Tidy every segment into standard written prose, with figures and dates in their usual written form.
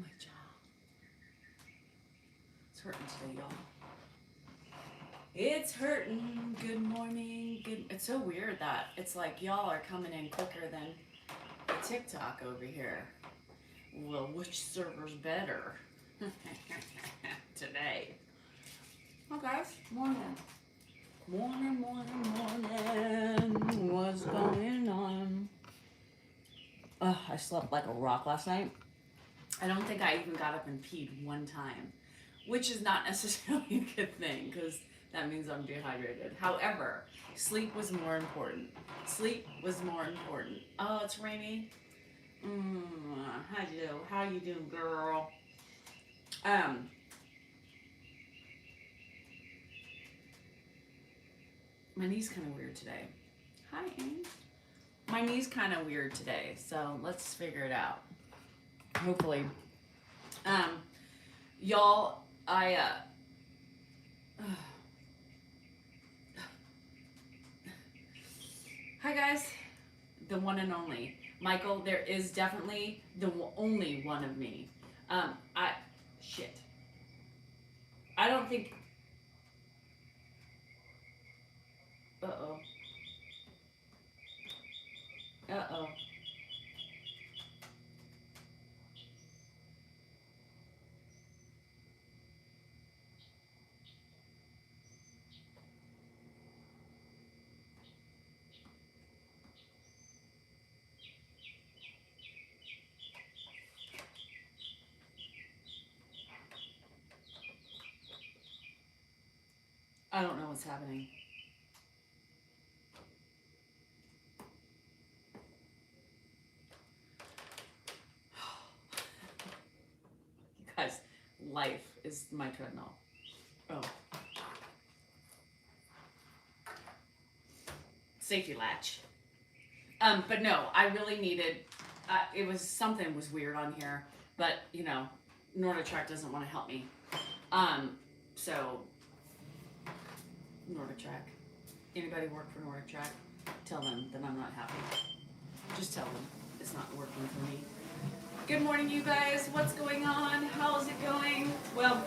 my jaw. It's hurting today, y'all. It's hurting. Good morning. Good. It's so weird that it's like y'all are coming in quicker than the TikTok over here. Well, which server's better today? Oh, guys. Morning. Morning. What's going on? I slept like a rock last night. I don't think I even got up and peed one time, which is not necessarily a good thing because that means I'm dehydrated. However, sleep was more important. Oh, it's rainy. How you doing, girl? My knee's kind of weird today. Hi, Amy. My knee's kind of weird today, so let's figure it out. Hopefully. Y'all, hi guys, the one and only Michael. There is definitely the only one of me. I don't think. Uh-oh. I don't know what's happening. Guys, life is my treadmill. Oh. Safety latch. But no, I really needed, something was weird on here, but you know, NordiTrack doesn't want to help me. So, NordiTrack. Anybody work for NordiTrack? Tell them that I'm not happy. Just tell them it's not working for me. Good morning, you guys. What's going on? How's it going? Well,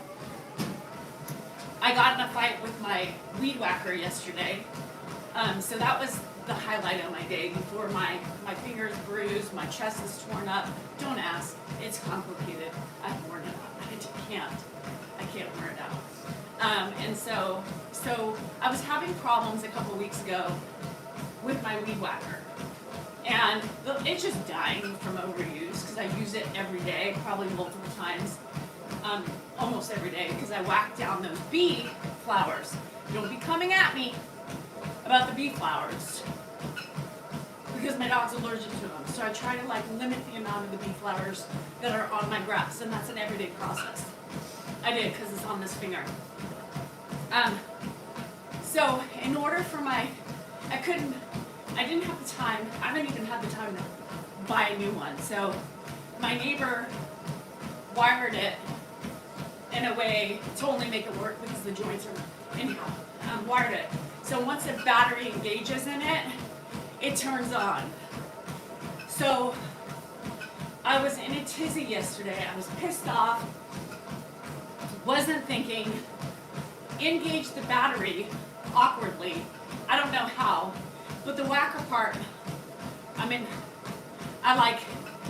I got in a fight with my weed whacker yesterday. So that was the highlight of my day before my finger's bruised, my chest is torn up. Don't ask. It's complicated. I've worn it out. I can't wear it out. And so I was having problems a couple weeks ago with my weed whacker. And it's just dying from overuse because I use it every day, probably multiple times, almost every day, because I whack down those bee flowers. Don't be coming at me about the bee flowers because my dog's allergic to them. So I try to limit the amount of the bee flowers that are on my grass, and that's an everyday process. I did because it's on this finger. So in order for I didn't have the time. I haven't even had the time to buy a new one. So my neighbor wired it in a way to only make it work because the joints are anyhow. Wired it. So once the battery engages in it, it turns on. So I was in a tizzy yesterday. I was pissed off. Wasn't thinking. Engaged the battery awkwardly. I don't know how. But the whacker part,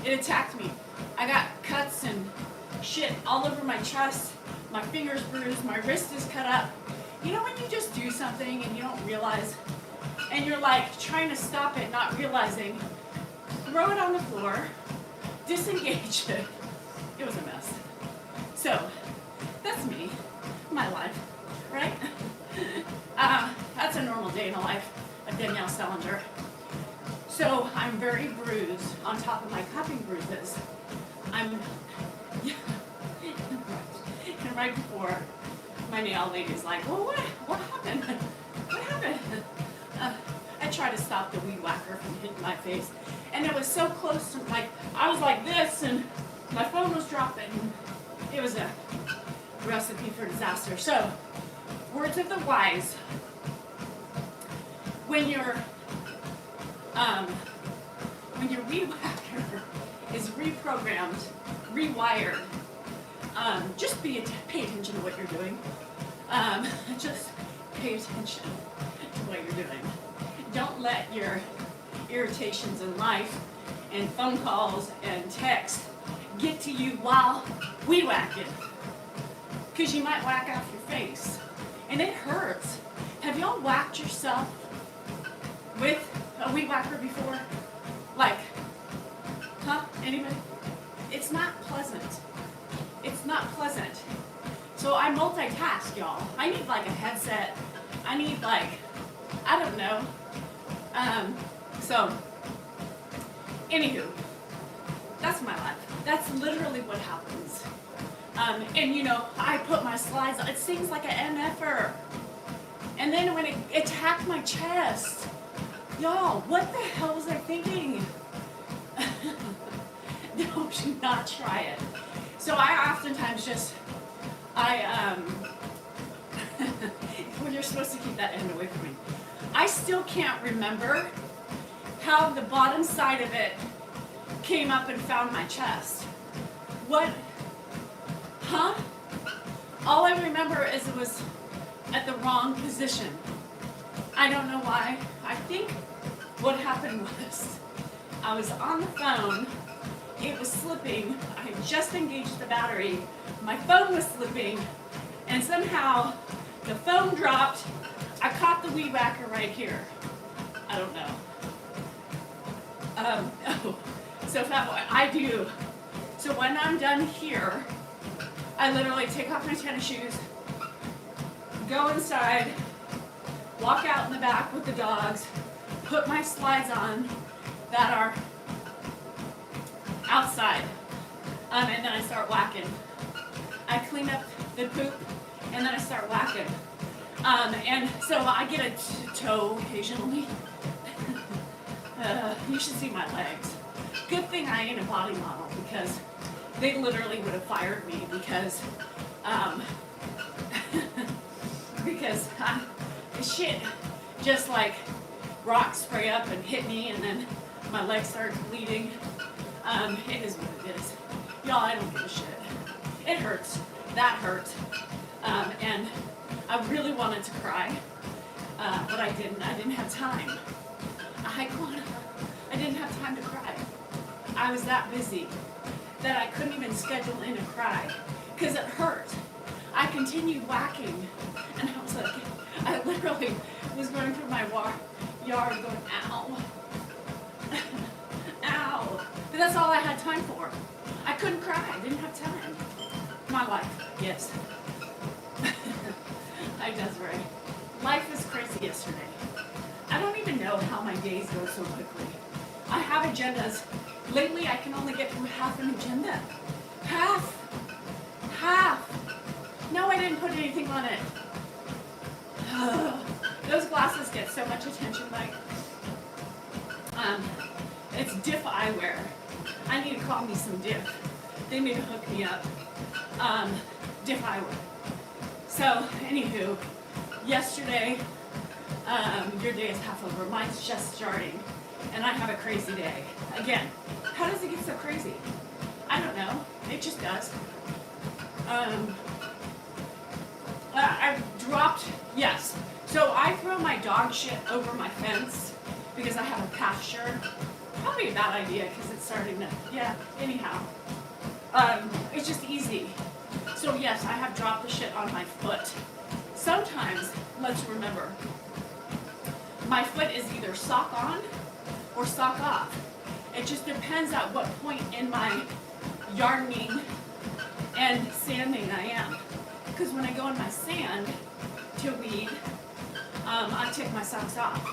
it attacked me. I got cuts and shit all over my chest. My finger's bruised. My wrist is cut up. You know when you just do something and you don't realize, and you're trying to stop it, not realizing, throw it on the floor, disengage it. It was a mess. So, that's me, my life, right? That's a normal day in the life of Danielle Stellinger. So I'm very bruised on top of my cupping bruises. I'm right before my nail lady's like, well, what happened? What happened? I tried to stop the weed whacker from hitting my face. And it was so close to, like, I was like this, and my phone was dropping. It was a recipe for disaster. So, words of the wise. When your weed whacker is reprogrammed, rewired, just pay attention to what you're doing. Just pay attention to what you're doing. Don't let your irritations in life and phone calls and texts get to you while weed whacking. Because you might whack off your face. And it hurts. Have y'all whacked yourself with a weed whacker before? Like, huh? Anybody? It's not pleasant. It's not pleasant. So I multitask, y'all. I need like a headset. I need like, I don't know. So, anywho, that's my life. That's literally what happens. And you know, I put my slides on. It seems like an MFer. And then when it attacked my chest, y'all, what the hell was I thinking? No, do not try it. So I oftentimes just, well, you're supposed to keep that end away from me. I still can't remember how the bottom side of it came up and found my chest. What? Huh? All I remember is it was at the wrong position. I don't know why. I think what happened was I was on the phone. It was slipping. I had just engaged the battery. My phone was slipping. And somehow the phone dropped. I caught the weed whacker right here. I don't know. So if that, I do. So when I'm done here, I literally take off my tennis shoes, go inside, walk out in the back with the dogs, put my slides on that are outside, and then I start whacking. I clean up the poop, and then I start whacking. And so I get a toe occasionally. You should see my legs. Good thing I ain't a body model, because they literally would have fired me because shit just like rocks spray up and hit me, and then my legs start bleeding. It is what it is. Y'all, I don't give a shit. It hurts. That hurt. And I really wanted to cry, but I didn't. I didn't have time. I didn't have time to cry. I was that busy that I couldn't even schedule in a cry because it hurt. I continued whacking, and I was like, I literally was going through my yard going, ow, ow. But that's all I had time for. I couldn't cry. I didn't have time. My life, yes. I Desiree. Life is crazy yesterday. I don't even know how my days go so quickly. I have agendas. Lately, I can only get through half an agenda. Half. No, I didn't put anything on it. Those glasses get so much attention, like, it's Diff eyewear. I need to call me some Diff. They need to hook me up. Diff eyewear. So, anywho, yesterday, your day is half over. Mine's just starting, and I have a crazy day. Again, how does it get so crazy? I don't know. It just does. I dropped, yes. So I throw my dog shit over my fence because I have a pasture. Probably a bad idea because it's starting to, yeah, anyhow. It's just easy. So yes, I have dropped the shit on my foot. Sometimes, let's remember, my foot is either sock on or sock off. It just depends at what point in my yardening and sanding I am. Because when I go in my sand to weed, I take my socks off.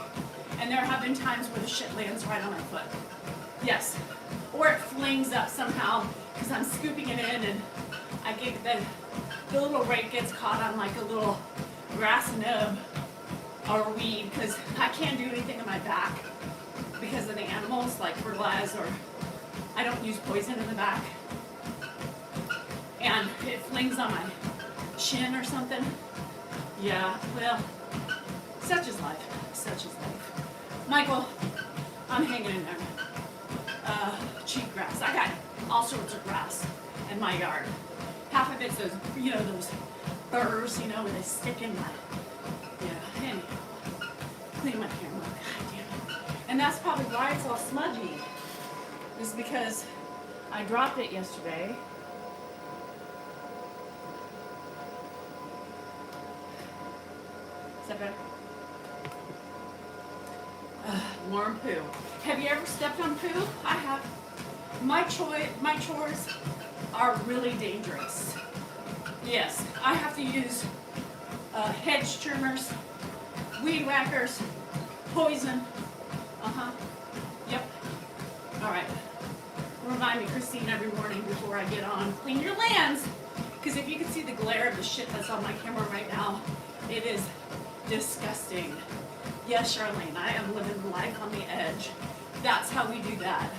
And there have been times where the shit lands right on my foot. Yes. Or it flings up somehow because I'm scooping it in and I get the the little rake gets caught on like a little grass nub or weed, because I can't do anything in my back because of the animals, like fertilize, or I don't use poison in the back. And it flings on my shin or something. Yeah, well, such is life. Such is life. Michael, I'm hanging in there. Cheap grass. I got all sorts of grass in my yard. Half of it's those, those burrs, where they stick in my, anyhow. Clean my camera. God damn it. And that's probably why it's all smudgy. Is because I dropped it yesterday. Is that better? Warm poo. Have you ever stepped on poo? I have. My chores are really dangerous. Yes, I have to use hedge trimmers, weed whackers, poison. Yep. All right. Remind me, Christine, every morning before I get on, clean your lands. Because if you can see the glare of the shit that's on my camera right now, it is disgusting. Yes, Charlene, I am living life on the edge. That's how we do that.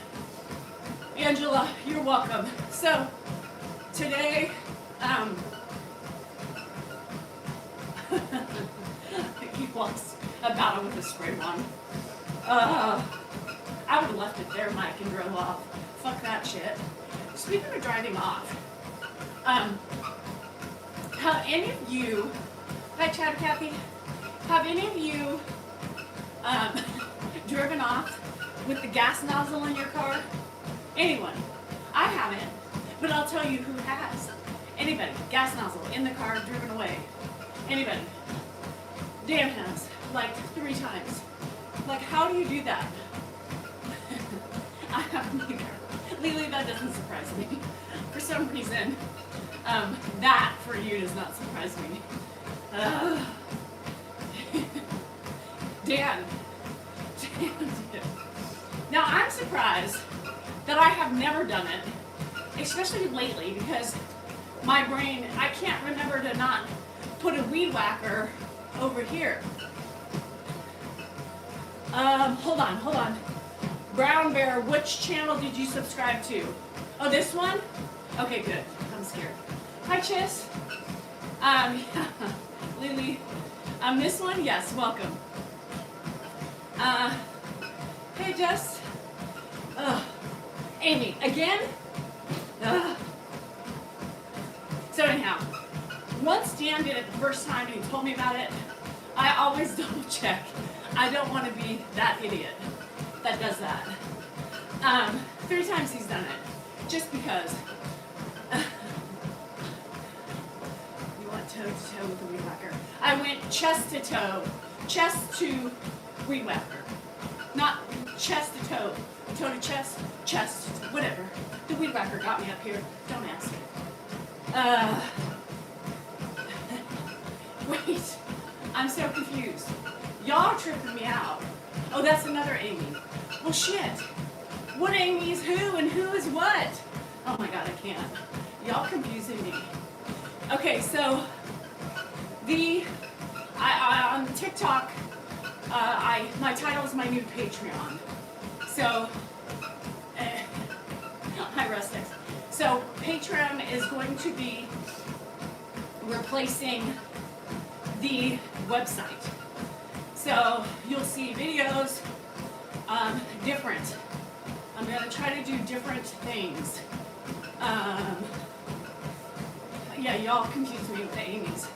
Angela, you're welcome. So, today, he walks about it with a spray one. I would have left it there, Mike, and drove off. Fuck that shit. Speaking of driving off, have any of you, hi Chad, Kathy, have any of you driven off with the gas nozzle in your car? Anyone? I haven't, but I'll tell you who has. Anybody? Gas nozzle in the car, driven away. Anybody? Dan has, like 3 times. Like, how do you do that? I haven't either. Lily, that doesn't surprise me. For some reason, that for you does not surprise me. Dan. Now, I'm surprised that I have never done it, especially lately, because my brain, I can't remember to not put a weed whacker over here. Hold on. Brown Bear, which channel did you subscribe to? Oh, this one? Okay, good. I'm scared. Hi, Chis. Lily. This one? Yes, welcome. Hey, Jess. Amy, again? So anyhow, once Dan did it the first time and he told me about it, I always double check. I don't want to be that idiot that does that. 3 times he's done it, just because. You want toe to toe with the weed whacker? I went chest to toe, chest to weed whacker, not chest to toe to chest, chest, whatever. The weed whacker got me up here. Don't ask me. Wait, I'm so confused. Y'all are tripping me out. Oh, that's another Amy. Well, shit. What Amy is who and who is what? Oh my God, I can't. Y'all confusing me. Okay, so on TikTok, my title is my new Patreon. So, hi Rustics. So Patreon is going to be replacing the website. So you'll see videos, different. I'm gonna try to do different things. Yeah, y'all confuse me with the Amy's.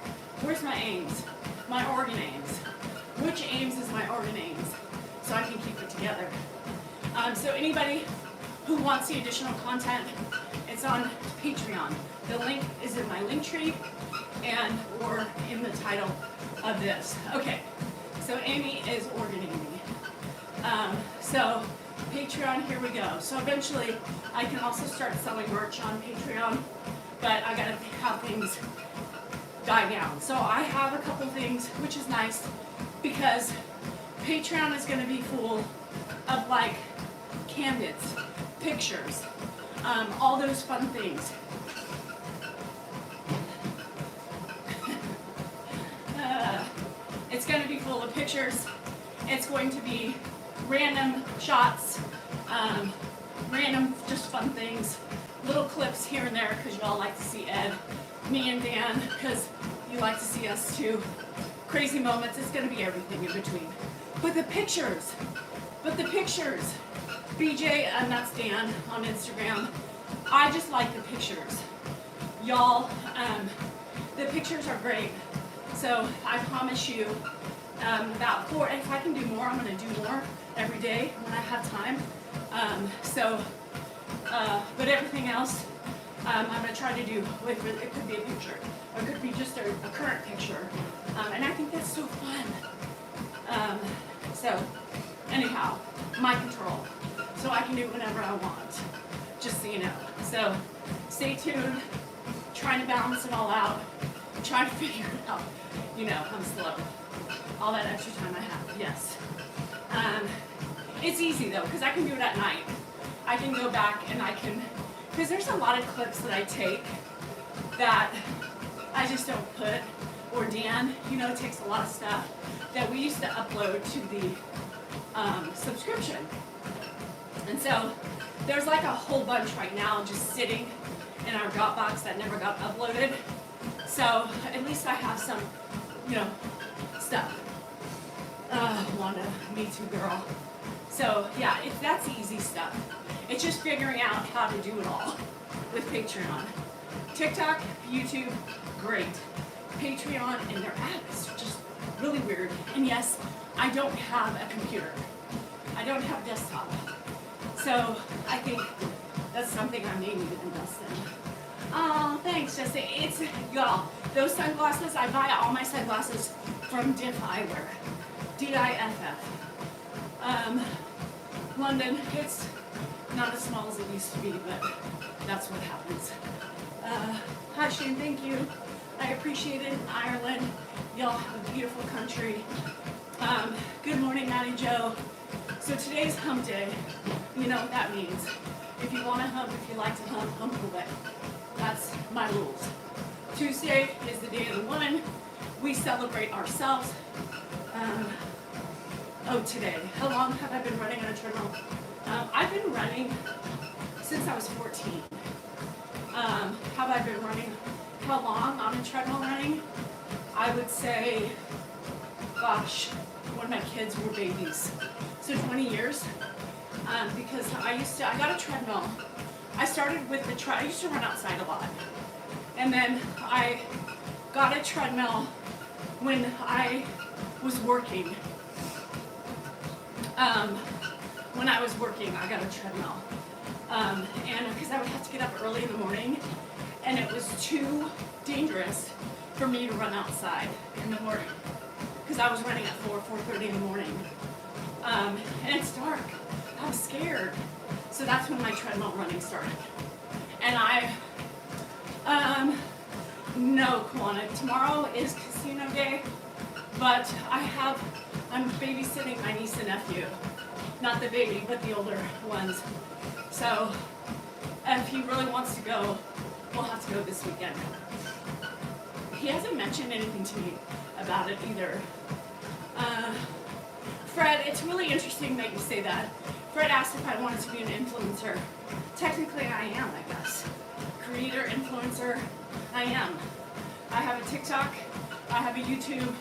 Where's my Ames? My organ Ames. Which Ames is my organ Ames? So I can keep it together. So anybody who wants the additional content, it's on Patreon. The link is in my link tree or in the title of this. Okay, so Amy is organ Amy. So Patreon, here we go. So eventually I can also start selling merch on Patreon, but I gotta have things die down. So I have a couple things, which is nice because Patreon is gonna be full of like candidates, pictures, all those fun things. going to be full of pictures. It's going to be random shots, random just fun things, little clips here and there because y'all like to see Ed, me and Dan, because you like to see us too. Crazy moments. It's going to be everything in between. But the pictures, BJ, and that's Dan on Instagram. I just like the pictures. Y'all, the pictures are great. So I promise you, about 4, if I can do more, I'm going to do more every day when I have time. But everything else, I'm going to try to do, it could be a picture, or it could be just a current picture. And I think that's so fun. So anyhow, my control. So I can do whatever I want, just so you know. So stay tuned, trying to balance it all out, trying to figure it out. You know, I'm slow. All that extra time I have, yes. It's easy though, because I can do it at night. I can go back and I can, because there's a lot of clips that I take that I just don't put, or Dan, you know, takes a lot of stuff that we used to upload to the subscription. And so there's like a whole bunch right now just sitting in our Dropbox that never got uploaded. So at least I have some, you know, stuff. Wanda, me too, girl. So yeah, that's easy stuff. It's just figuring out how to do it all with Patreon. TikTok, YouTube, great. Patreon and their app is just really weird. And yes, I don't have a computer. I don't have desktop. So I think that's something I may need to invest in. Oh, thanks, Jesse. It's, y'all, those sunglasses, I buy all my sunglasses from Diff Eyewear. D-I-F-F. London, it's not as small as it used to be, but that's what happens. Hi, Shane, thank you. I appreciate it. Ireland, y'all have a beautiful country. Good morning, Maddie Joe. So today's hump day. You know what that means. If you want to hump, if you like to hump, hump away. That's my rules. Tuesday is the day of the woman. We celebrate ourselves. Today. How long have I been running on a treadmill? I've been running since I was 14. Have I been running, how long on a treadmill running? I would say, gosh, when my kids were babies. So 20 years. Because I got a treadmill. I started with I used to run outside a lot. And then I got a treadmill when I was working. When I was working, I got a treadmill. And because I would have to get up early in the morning, and it was too dangerous for me to run outside in the morning. Because I was running at 4:30 in the morning. And it's dark. I was scared. So that's when my treadmill running started. And no, Kwana, tomorrow is casino day, but I'm babysitting my niece and nephew. Not the baby, but the older ones. So if he really wants to go, we'll have to go this weekend. He hasn't mentioned anything to me about it either. Fred, it's really interesting that you say that. Fred asked if I wanted to be an influencer. Technically, I am, I guess. Creator, influencer, I am. I have a TikTok, I have a YouTube,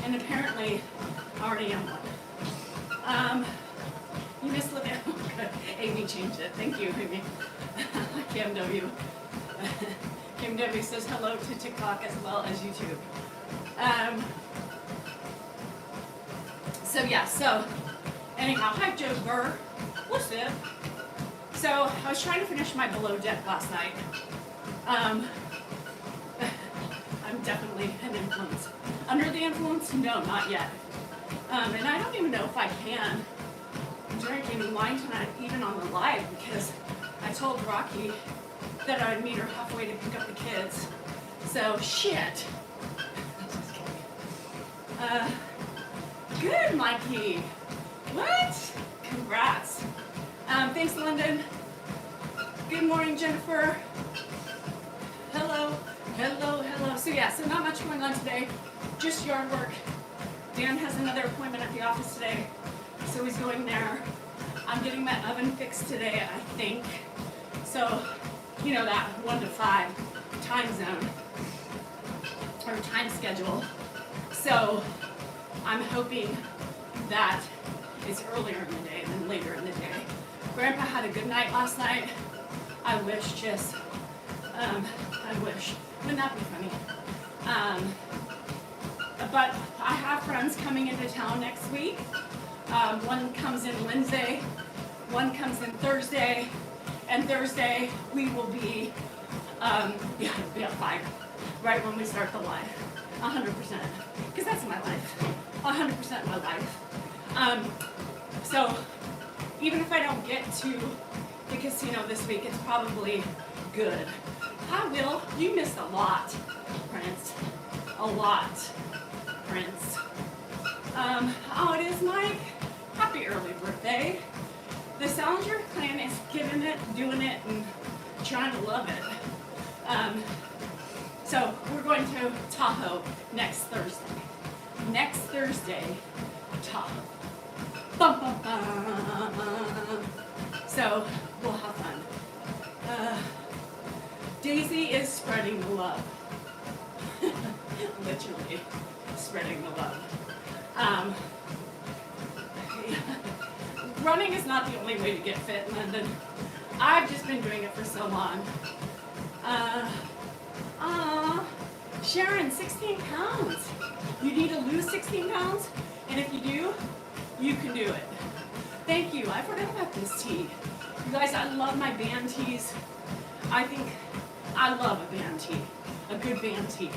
and apparently, I already am one. You missed Livia. Good. Amy changed it. Thank you, Amy. KMW. KMW says hello to TikTok as well as YouTube. So anyhow, hi Joe Burr. What's up? So I was trying to finish my below deck last night. I'm definitely an influence. Under the influence? No, not yet. And I don't even know if I can drink any wine tonight, even on the live, because I told Rocky that I'd meet her halfway to pick up the kids. So, shit. Good, Mikey. What? Congrats. Thanks, London. Good morning, Jennifer. Hello. So yeah, so not much going on today. Just yard work. Dan has another appointment at the office today, so he's going there. I'm getting my oven fixed today, I think. So, you know, that 1 to 5 time zone or time schedule. So I'm hoping that it's earlier in the day than later in the day. Grandpa had a good night last night. I wish, I wish. Wouldn't that be funny? But I have friends coming into town next week. One comes in Wednesday, one comes in Thursday, and Thursday we will be, it'll be at 5, right when we start the live, 100%, because that's my life, 100% my life. So even if I don't get to the casino this week, it's probably good. Hi, Will. You missed a lot, Prince. A lot, Prince. Oh, it is Mike. Happy early birthday. The Salinger clan is getting it, doing it, and trying to love it. So we're going to Tahoe next Thursday. Next Thursday, Tahoe. Bum, bum, bum. So we'll have fun. Daisy is spreading the love. Literally spreading the love. Running is not the only way to get fit in London. I've just been doing it for so long. Sharon, 16 pounds. You need to lose 16 pounds, and if you do, you can do it. Thank you. I forgot about this tee. You guys, I love my band tees. I think I love a band tee, a good band tee.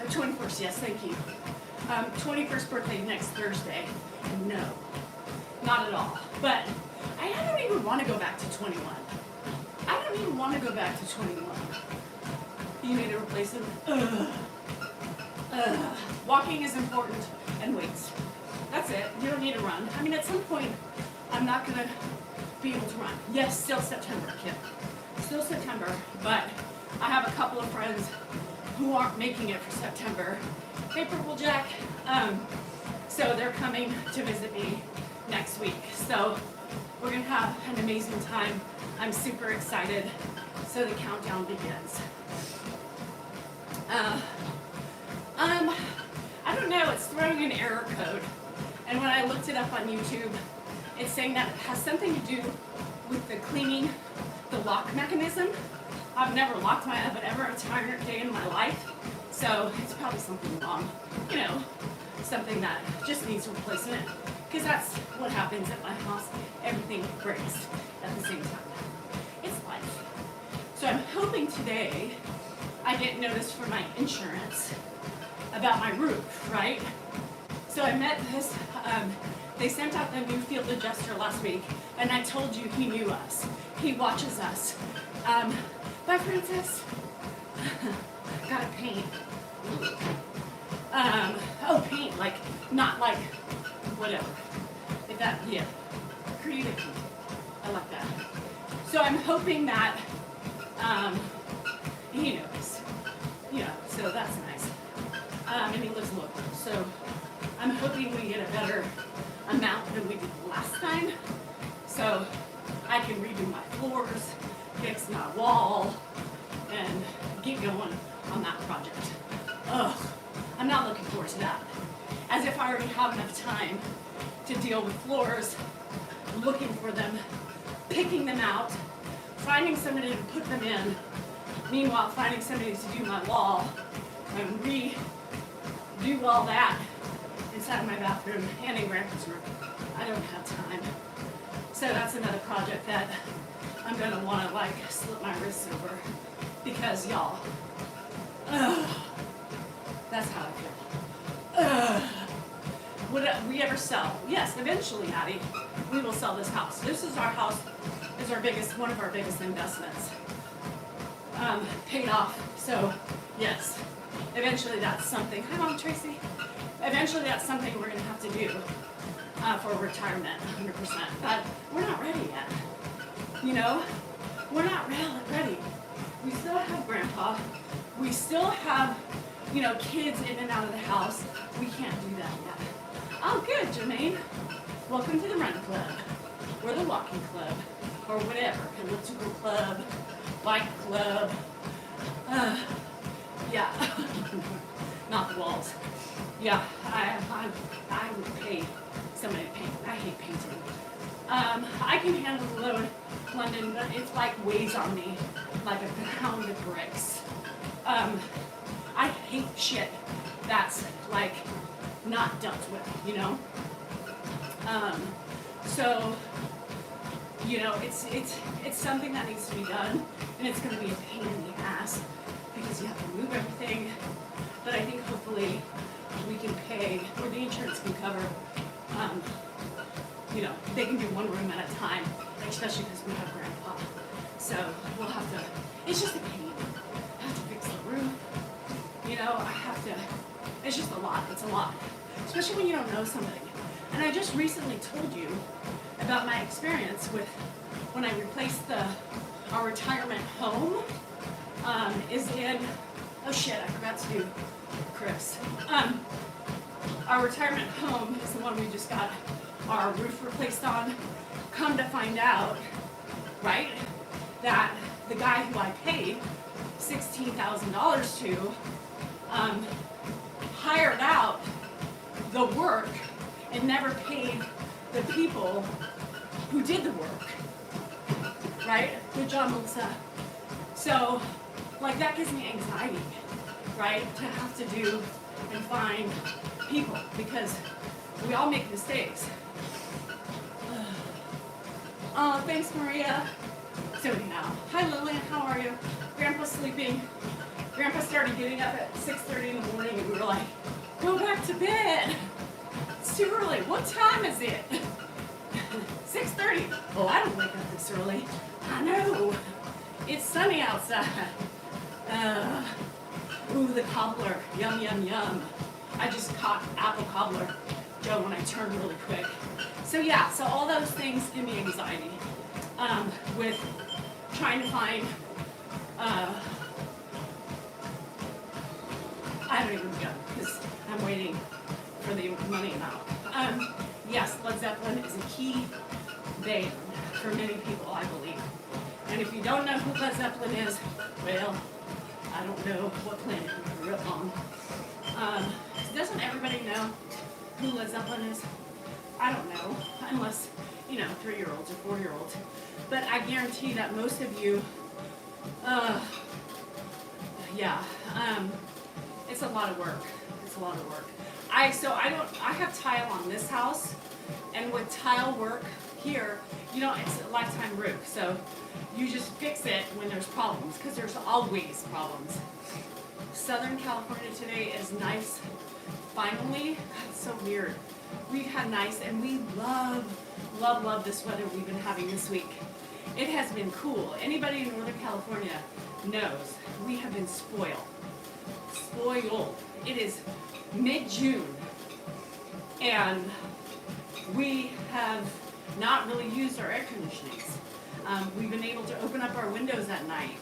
21st, yes, thank you. 21st birthday next Thursday. No, not at all. But I don't even want to go back to 21. I don't even want to go back to 21. You need to replace them. Walking is important, and weights. That's it. You don't need to run. I mean, at some point, I'm not going to be able to run. Yes, still September, Kim. Still September, but I have a couple of friends who aren't making it for September. Hey, Purple Jack. So they're coming to visit me next week. So we're going to have an amazing time. I'm super excited. So the countdown begins. I don't know, it's throwing an error code. And when I looked it up on YouTube, it's saying that it has something to do with the cleaning the lock mechanism. I've never locked my oven ever a entire day in my life. So it's probably something wrong. You know, something that just needs replacement. Because that's what happens at my house. Everything breaks at the same time. It's life. So I'm hoping today I get notice for my insurance about my roof, right? So I met this, they sent out the new field adjuster last week, and I told you he knew us. He watches us. Bye, Princess. Gotta paint. Paint, like, not like, whatever. If that, yeah. Creative. I like that. So I'm hoping that, he knows. You know, so that's nice. And he lives local. So I'm hoping we get a better amount than we did last time. So I can redo my floors, fix my wall, and get going on that project. Ugh, I'm not looking forward to that. As if I already have enough time to deal with floors, looking for them, picking them out, finding somebody to put them in, meanwhile finding somebody to do my wall, and redo all that inside of my bathroom and in Grandpa's room. I don't have time. So that's another project that I'm gonna wanna like slip my wrists over because y'all, that's how I feel. Would we ever sell? Yes, eventually, Addie, we will sell this house. This is our house, is our biggest, one of our biggest investments. Paid off, so yes, eventually that's something. Hi, Mom Tracy. Eventually that's something we're gonna have to do for retirement, 100%. But we're not ready yet. You know, we're not ready. We still have Grandpa. We still have kids in and out of the house. We can't do that yet. Oh, good, Jermaine. Welcome to the run club, or the walking club, or whatever, elliptical club, bike club. Yeah, not the walls. Yeah, I would pay somebody to paint. I hate painting. I can handle the load, London, but it's like weighs on me like a pound of bricks. I hate shit that's like not dealt with, So, it's something that needs to be done, and it's going to be a pain in the ass because you have to move everything. But I think hopefully we can pay, or the insurance can cover. They can do one room at a time, especially because we have grandpa. So we'll have to. It's just a pain. I have to fix the roof. I have to. It's just a lot. It's a lot, especially when you don't know somebody. And I just recently told you about my experience with when I replaced our retirement home. Is in. Oh shit! I forgot to do Chris. Our retirement home is the one we just got our roof replaced on. Come to find out, right, that the guy who I paid $16,000 to hired out the work and never paid the people who did the work, right? Good job, Melissa. So, that gives me anxiety, right, to have to do and find people, because we all make mistakes. Oh, thanks, Maria. So anyhow, hi Lillian, how are you? Grandpa's sleeping. Grandpa started getting up at 6:30 in the morning, and we were like, go back to bed. It's too early. What time is it? 6:30. Oh, I don't wake up this early. I know. It's sunny outside. Ooh, the cobbler. Yum, yum, yum. I just caught apple cobbler dough when I turned really quick. So yeah, so all those things give me anxiety with trying to find, I don't even know, because I'm waiting for the money amount. Yes, Led Zeppelin is a key band for many people, I believe. And if you don't know who Led Zeppelin is, well, I don't know what planet you grew up on. Doesn't everybody know who Led Zeppelin is? I don't know, unless, 3-year-olds or 4-year-olds. But I guarantee that most of you, it's a lot of work. It's a lot of work. I have tile on this house, and with tile work here, it's a lifetime roof. So you just fix it when there's problems, because there's always problems. Southern California today is nice. Finally, it's so weird. We've had nice, and we love this weather we've been having this week. It has been cool. Anybody in Northern California knows we have been spoiled. Spoiled. It is mid-June, and we have not really used our air conditionings. We've been able to open up our windows at night,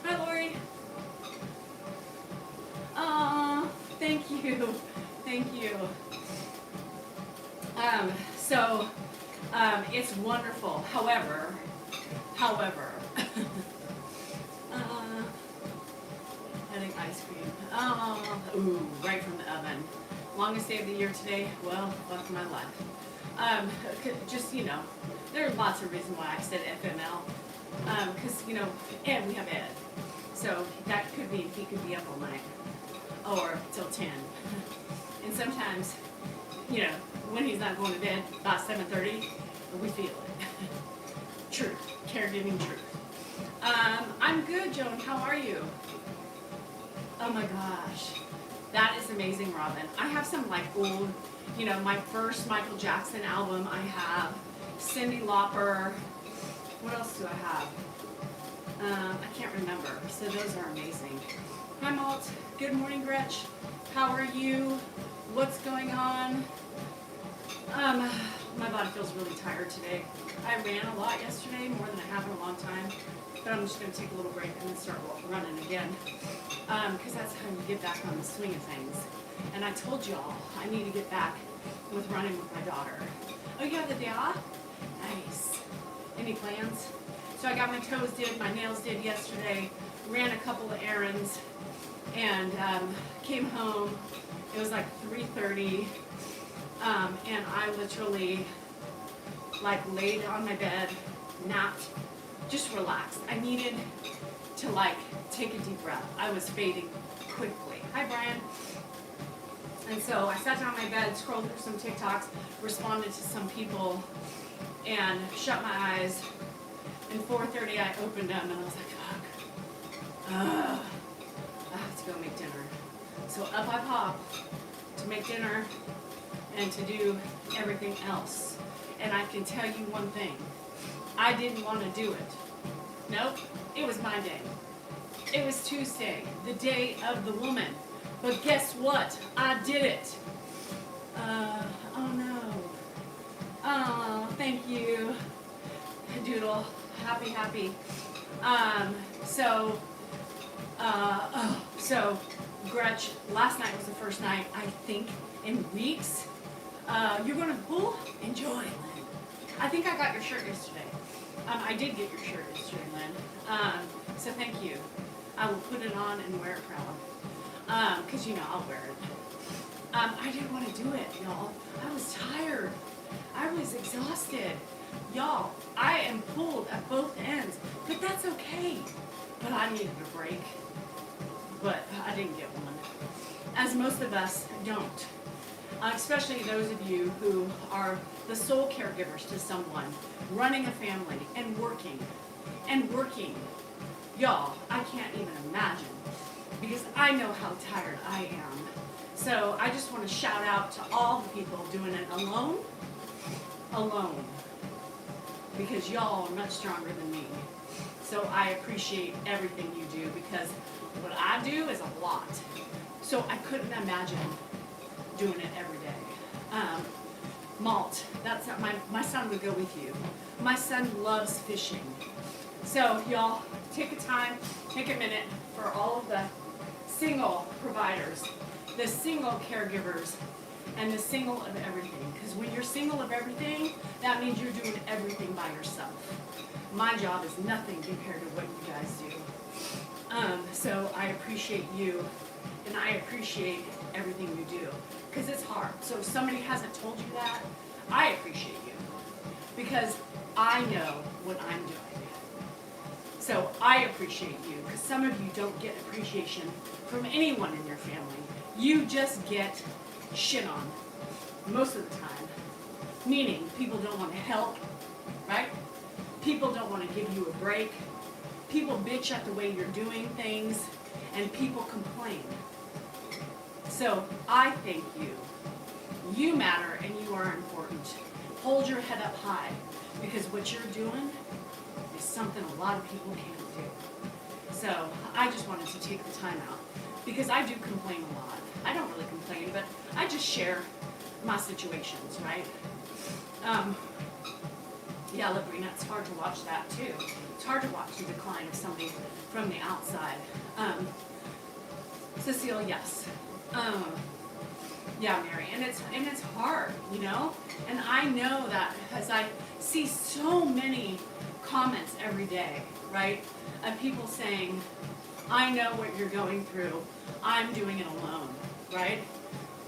Hi, Lori. Thank you. Thank you. It's wonderful. However, having ice cream. Ooh, right from the oven. Longest day of the year today. Well, fuck my life. There are lots of reasons why I said FML. Because, and we have Ed. So that could mean he could be up all night. Or till 10. And sometimes, when he's not going to bed, about 7:30, we feel it. Truth. Caregiving truth. I'm good, Joan. How are you? Oh my gosh. That is amazing, Robin. I have some old, my first Michael Jackson album I have. Cyndi Lauper. What else do I have? I can't remember. So those are amazing. Hi, Malt. Good morning, Gretch. How are you? What's going on? my body feels really tired today. I ran a lot yesterday, more than I have in a long time. But I'm just going to take a little break and then start running again. Because that's how you get back on the swing of things. And I told y'all I need to get back with running with my daughter. Oh, you have the day off? Nice. Any plans? So I got my toes did, my nails did yesterday, ran a couple of errands, and came home. It was like 3:30, and I literally like laid on my bed, napped, just relaxed. I needed to like take a deep breath. I was fading quickly. Hi, Brian. And so I sat down on my bed, scrolled through some TikToks, responded to some people, and shut my eyes. And 4:30 I opened them and I was like, fuck. I have to go make dinner. So up I pop to make dinner and to do everything else. And I can tell you one thing. I didn't want to do it. Nope. It was my day. It was Tuesday, the day of the woman. But guess what? I did it. Oh no. Oh, thank you. Doodle. Happy. So Gretch, last night was the first night, I think, in weeks. You're going to the pool? Enjoy, Lynn. I think I got your shirt yesterday. I did get your shirt yesterday, Lynn. So thank you. I will put it on and wear it proud. Because, I'll wear it. I didn't want to do it, y'all. I was tired. I was exhausted. Y'all, I am pulled at both ends, but that's okay. But I needed a break, but I didn't get one. As most of us don't. Especially those of you who are the sole caregivers to someone, running a family and working. Y'all, I can't even imagine, because I know how tired I am. So I just want to shout out to all the people doing it alone. Because y'all are much stronger than me. So I appreciate everything you do, because what I do is a lot. So I couldn't imagine doing it every day. Malt, that's how my son would go with you. My son loves fishing. So y'all, take a minute for all of the single providers, the single caregivers, and the single of everything. Because when you're single of everything, that means you're doing everything by yourself. My job is nothing compared to what you guys do. So I appreciate you, and I appreciate everything you do. Because it's hard. So if somebody hasn't told you that, I appreciate you. Because I know what I'm doing. So I appreciate you. Because some of you don't get appreciation from anyone in your family. You just get shit on most of the time. Meaning people don't want to help, right? People don't want to give you a break. People bitch at the way you're doing things, and people complain. So I thank you. You matter and you are important. Hold your head up high, because what you're doing is something a lot of people can't do. So I just wanted to take the time out, because I do complain a lot. I don't really complain, but I just share my situations, right? Yeah, Labrina, it's hard to watch that too. It's hard to watch the decline of somebody from the outside. Cecile, yes. Yeah, Mary, and it's hard, And I know that as I see so many comments every day, right, of people saying, I know what you're going through. I'm doing it alone, right?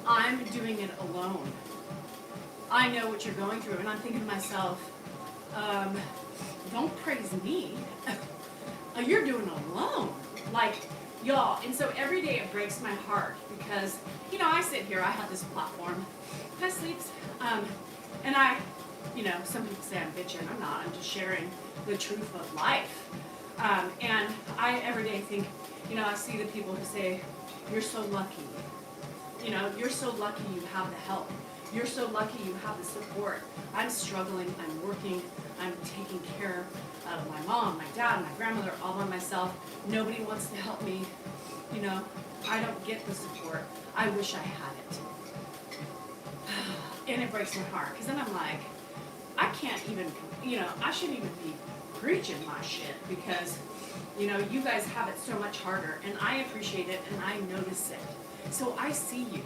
I'm doing it alone. I know what you're going through, and I'm thinking to myself, don't praise me. You're doing it alone. Like, y'all, and so every day it breaks my heart, because, I sit here, I have this platform. Hi, Sleeps. And I, some people say I'm bitching. I'm not. I'm just sharing the truth of life. And I every day think, I see the people who say, you're so lucky. You're so lucky you have the help. You're so lucky you have the support. I'm struggling. I'm working. I'm taking care of my mom, my dad, my grandmother, all by myself. Nobody wants to help me. I don't get the support. I wish I had it. And it breaks my heart, because then I'm like, I can't even, I shouldn't even be preaching my shit because, you guys have it so much harder, and I appreciate it, and I notice it. So I see you.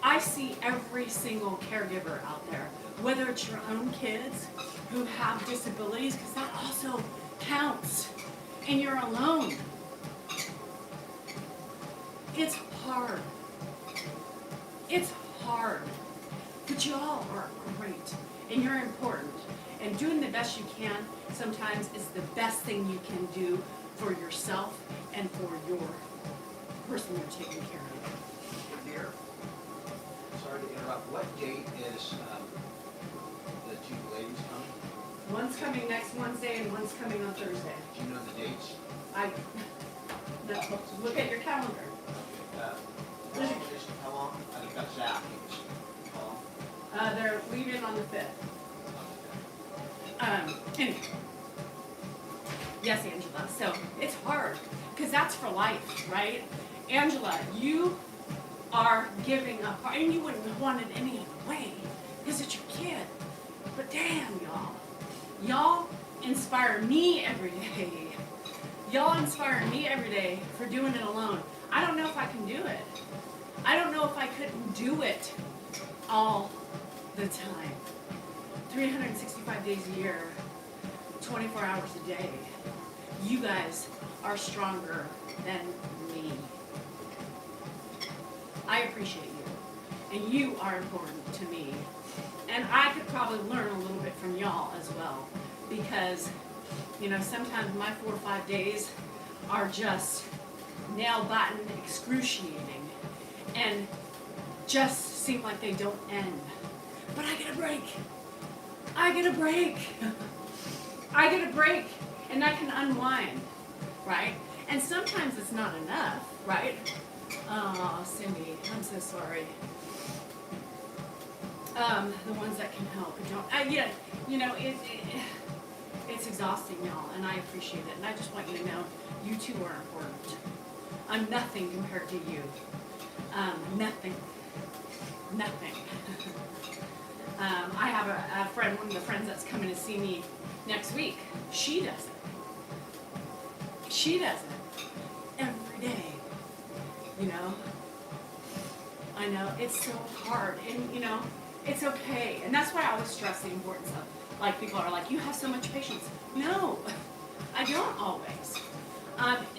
I see every single caregiver out there, whether it's your own kids who have disabilities, because that also counts, and you're alone. It's hard. It's hard. But y'all are great, and you're important. And doing the best you can sometimes is the best thing you can do for yourself and for your person you're taking care of. Dear, sorry to interrupt. What date is the two ladies coming? One's coming next Wednesday and one's coming on Thursday. Do you know the dates? Look at your calendar. How long? I think that's Zach. How long? They're leaving on the 5th. Anyway. Yes, Angela. So it's hard because that's for life, right? Angela, you are giving up, and you wouldn't have wanted any other way because it's your kid. But damn, y'all inspire me every day. Y'all inspire me every day for doing it alone. I don't know if I can do it. I don't know if I couldn't do it all the time. 365 days a year, 24 hours a day. You guys are stronger than me. I appreciate you, and you are important to me. And I could probably learn a little bit from y'all as well, because, sometimes my 4 or 5 days are just nail-biting, excruciating, and just seem like they don't end. But I get a break. I get a break. I get a break, and I can unwind, right? And sometimes it's not enough, right? Oh, Cindy, I'm so sorry. The ones that can help don't. It's exhausting, y'all, and I appreciate it. And I just want you to know, you two are important. I'm nothing compared to you. Nothing. I have a friend, one of the friends that's coming to see me next week. She does it. She does it every day. I know it's so hard, and it's okay. And that's why I always stress the importance of, like, people are like, you have so much patience. No, I don't always.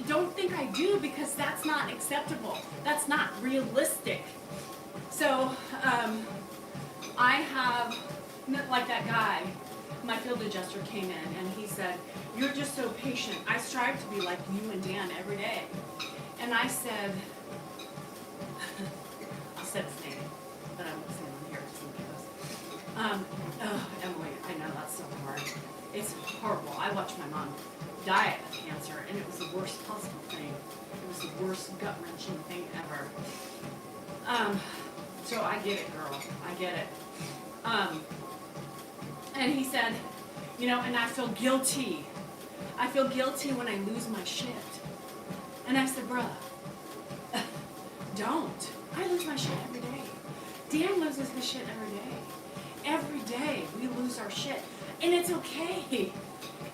Don't think I do, because that's not acceptable. That's not realistic. So, I have, like that guy, my field adjuster came in and he said, you're just so patient. I strive to be like you and Dan every day. And I said, I said his name, but I won't say it on here just in case. Emily, I know that's so hard. It's horrible. I watched my mom die of cancer, and it was the worst possible thing. It was the worst gut-wrenching thing ever. So I get it, girl. I get it. And he said, and I feel guilty. I feel guilty when I lose my shit. And I said, bruh, don't. I lose my shit every day. Dan loses his shit every day. Every day we lose our shit. And it's okay.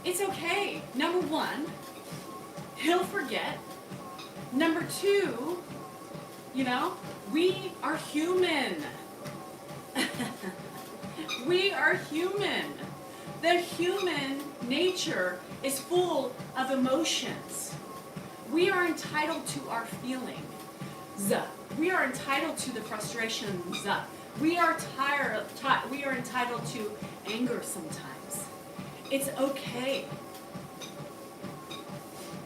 It's okay. Number one, he'll forget. Number two, we are human. We are human. The human nature is full of emotions. We are entitled to our feelings. We are entitled to the frustrations. We are entitled to anger sometimes. It's okay.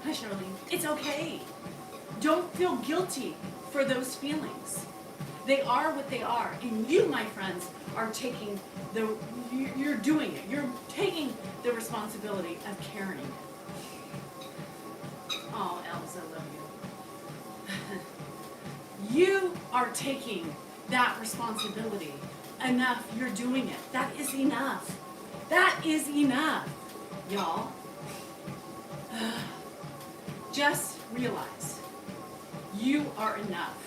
Hi, Charlene. It's okay. Don't feel guilty for those feelings. They are what they are. And you, my friends, are taking you're doing it. You're taking the responsibility of carrying it. Oh, Els, I love you. You are taking that responsibility. Enough. You're doing it. That is enough. That is enough, y'all. Just realize you are enough.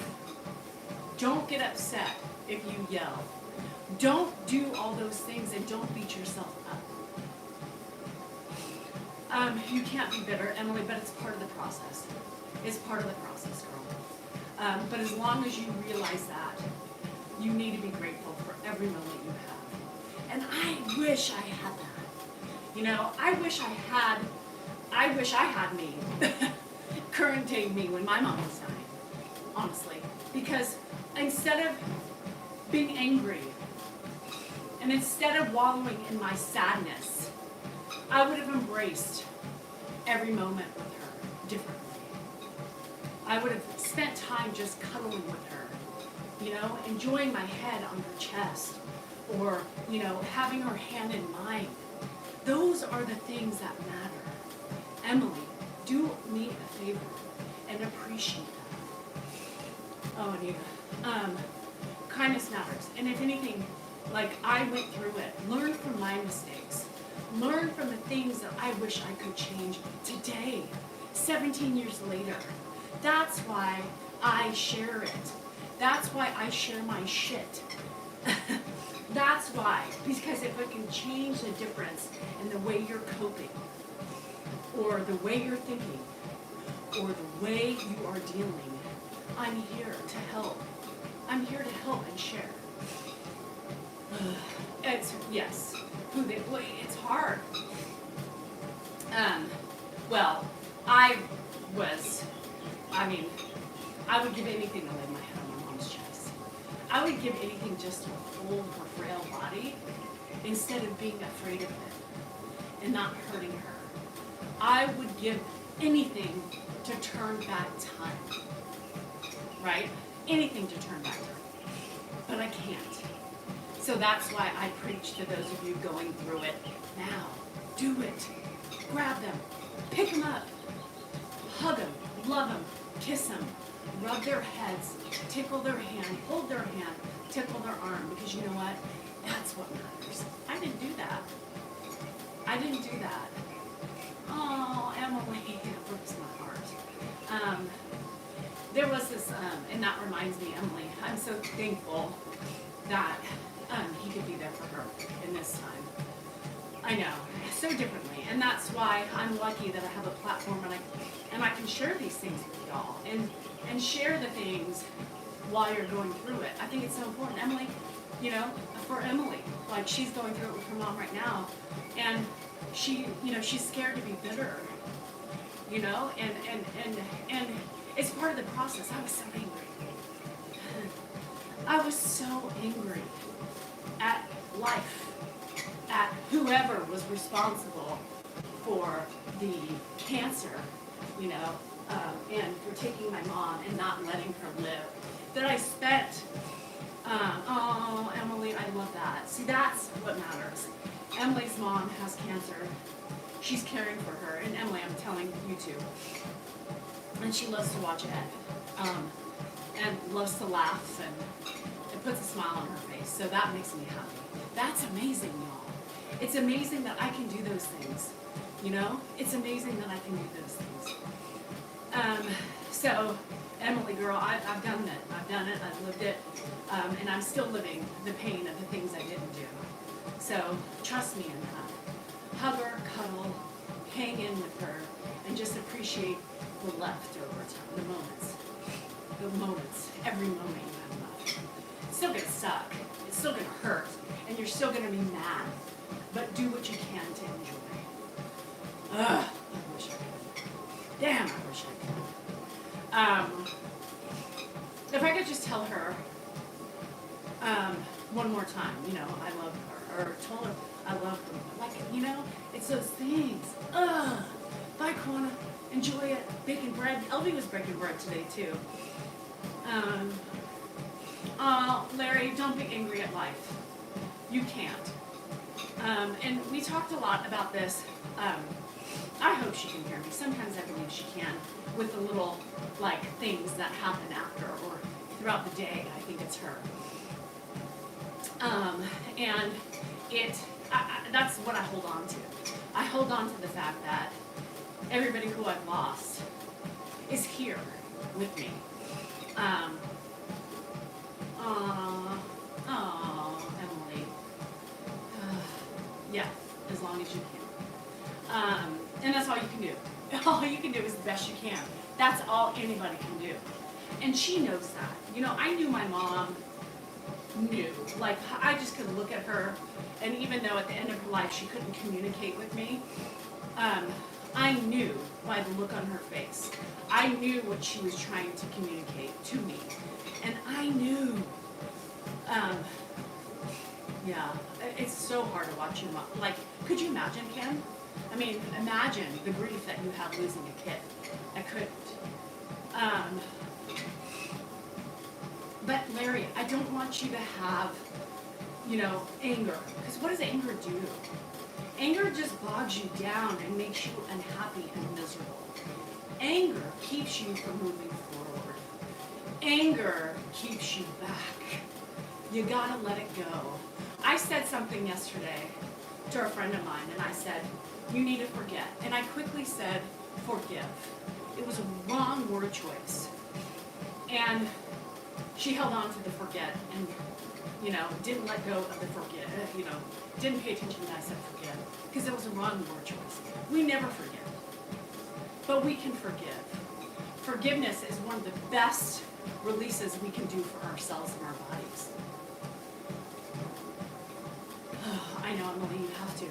Don't get upset if you yell. Don't do all those things and don't beat yourself up. You can't be bitter, Emily, but it's part of the process. It's part of the process, girl. But as long as you realize that, you need to be grateful for every moment you have. And I wish I had that. You know, I wish I had me, current day me when my mom was dying, honestly. Because instead of being angry, and instead of wallowing in my sadness, I would have embraced every moment with her differently. I would have spent time just cuddling with her, you know, enjoying my head on her chest, or, you know, having her hand in mine. Those are the things that matter. Emily, do me a favor and appreciate that. Oh, Anita. Kindness matters. And if anything, like I went through it, learn from my mistakes. Learn from the things that I wish I could change today, 17 years later. That's why I share it. That's why I share my shit. That's why. Because if it can change the difference in the way you're coping, or the way you're thinking, or the way you are dealing, I'm here to help. I'm here to help and share. Yes. It's hard. Well, I would give anything to lay my head on my mom's chest. I would give anything just to hold her frail body instead of being afraid of it and not hurting her. I would give anything to turn back time. Right? Anything to turn back time. But I can't. So that's why I preach to those of you going through it now. Do it. Grab them. Pick them up. Hug them. Love them. Kiss them. Rub their heads. Tickle their hand. Hold their hand. Tickle their arm. Because you know what? That's what matters. I didn't do that. I didn't do that. Oh, Emily. It breaks my heart. There was this, and that reminds me, Emily, I'm so thankful that he could be there for her in this time. I know, so differently, and that's why I'm lucky that I have a platform and I can share these things with y'all and share the things while you're going through it. I think it's so important. Emily, you know, for Emily, like she's going through it with her mom right now, and she, you know, she's scared to be bitter, you know, and it's part of the process. I was so angry. I was so angry at life, at whoever was responsible for the cancer, you know, and for taking my mom and not letting her live. That I spent, oh, Emily, I love that. See, that's what matters. Emily's mom has cancer. She's caring for her. And Emily, I'm telling you too. And she loves to watch Ed. And loves to laugh, and it puts a smile on her face. So that makes me happy. That's amazing, y'all. It's amazing that I can do those things. You know? It's amazing that I can do those things. So, Emily, girl, I've done it. I've done it. I've lived it. And I'm still living the pain of the things I didn't do. So, trust me in that. Hug her, cuddle, hang in with her, and just appreciate the leftover time, the moments, every moment you have left. It's still gonna suck. It's still gonna hurt, and you're still gonna be mad. But do what you can to enjoy. Ugh, I wish I could. Damn, I wish I could. If I could just tell her one more time, you know, I love her, or told her I love her. Like, you know, it's those things. Ugh. Bye, Kwana. Enjoy it. Baking bread. Elvie was breaking bread today, too. Larry, don't be angry at life. You can't. And we talked a lot about this. I hope she can hear me. Sometimes I believe she can, with the little, like, things that happen after or throughout the day. I think it's her. And that's what I hold on to. I hold on to the fact that everybody who I've lost is here with me. as long as you can. And that's all you can do. All you can do is the best you can. That's all anybody can do. And she knows that. You know, I knew my mom knew. Like, I just could look at her, and even though at the end of her life she couldn't communicate with me, I knew by the look on her face. I knew what she was trying to communicate to me. And I knew, yeah, it's so hard to watch your mom. Like, could you imagine, Kim? I mean, imagine the grief that you have losing a kid. I couldn't. But Larry, I don't want you to have, you know, anger. Because what does anger do? Anger just bogs you down and makes you unhappy and miserable. Anger keeps you from moving forward. Anger keeps you back. You gotta let it go. I said something yesterday to a friend of mine, and I said, you need to forget. And I quickly said, forgive. It was a wrong word choice. And she held on to the forget and, you know, didn't let go of the forget, you know, didn't pay attention when I said forget, because it was a wrong word choice. We never forget, but we can forgive. Forgiveness is one of the best releases we can do for ourselves and our bodies. I know, Emily, you have to.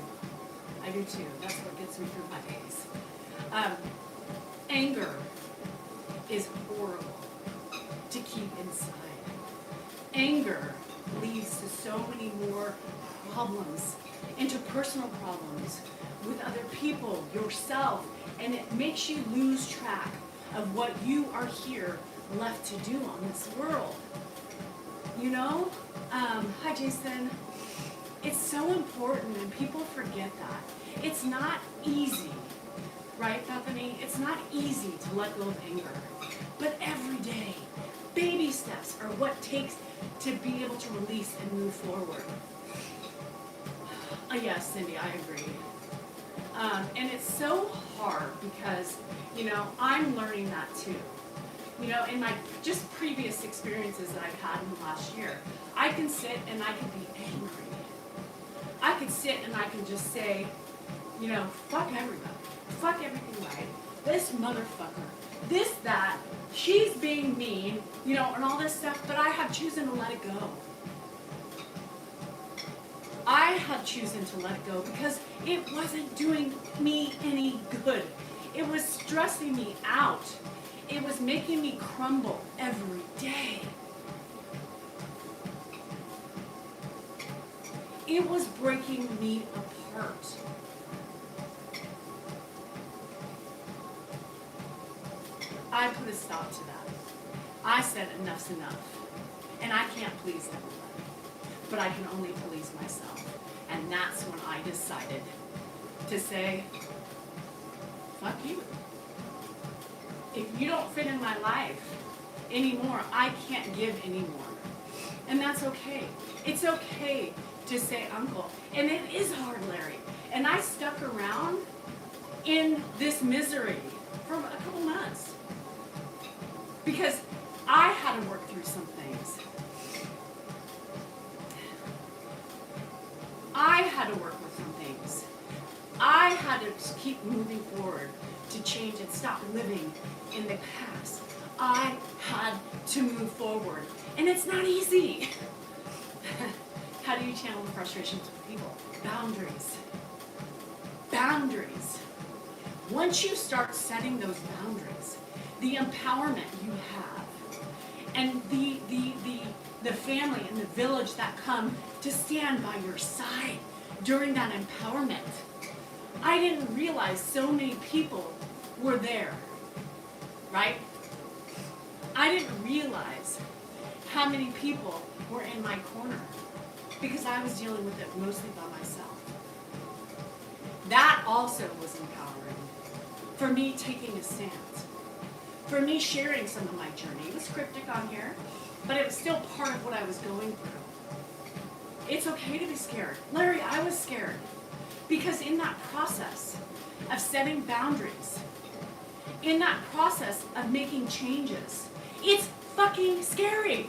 I do too. That's what gets me through my days. Anger is horrible to keep inside. Anger leads to so many more problems, interpersonal problems with other people, yourself, and it makes you lose track of what you are here left to do on this world. You know? Hi, Jason. It's so important, and people forget that. It's not easy, right, Bethany? It's not easy to let go of anger. But every day, baby steps are what it takes to be able to release and move forward. Yes, Cindy, I agree. And it's so hard because, you know, I'm learning that too. You know, in my just previous experiences that I've had in the last year, I can sit and I can be angry. I could sit and I can just say, you know, fuck everybody. Fuck everything right. This motherfucker. This, that. She's being mean, you know, and all this stuff, but I have chosen to let it go. I have chosen to let it go because it wasn't doing me any good. It was stressing me out. It was making me crumble every day. It was breaking me apart. I put a stop to that. I said enough's enough. And I can't please everybody. But I can only please myself. And that's when I decided to say, fuck you. If you don't fit in my life anymore, I can't give anymore. And that's okay. It's okay to say uncle. And it is hard, Larry. And I stuck around in this misery for a couple months. Because I had to work through some things. I had to work with some things. I had to keep moving forward to change and stop living in the past. I had to move forward. And it's not easy. How do you channel the frustrations with people? Boundaries. Boundaries. Once you start setting those boundaries, the empowerment you have, and the family and the village that come to stand by your side during that empowerment. I didn't realize so many people were there, right? I didn't realize how many people were in my corner because I was dealing with it mostly by myself. That also was empowering. For me taking a stance. For me sharing some of my journey. It was cryptic on here, but it was still part of what I was going through. It's okay to be scared. Larry, I was scared. Because in that process of setting boundaries, in that process of making changes, it's fucking scary.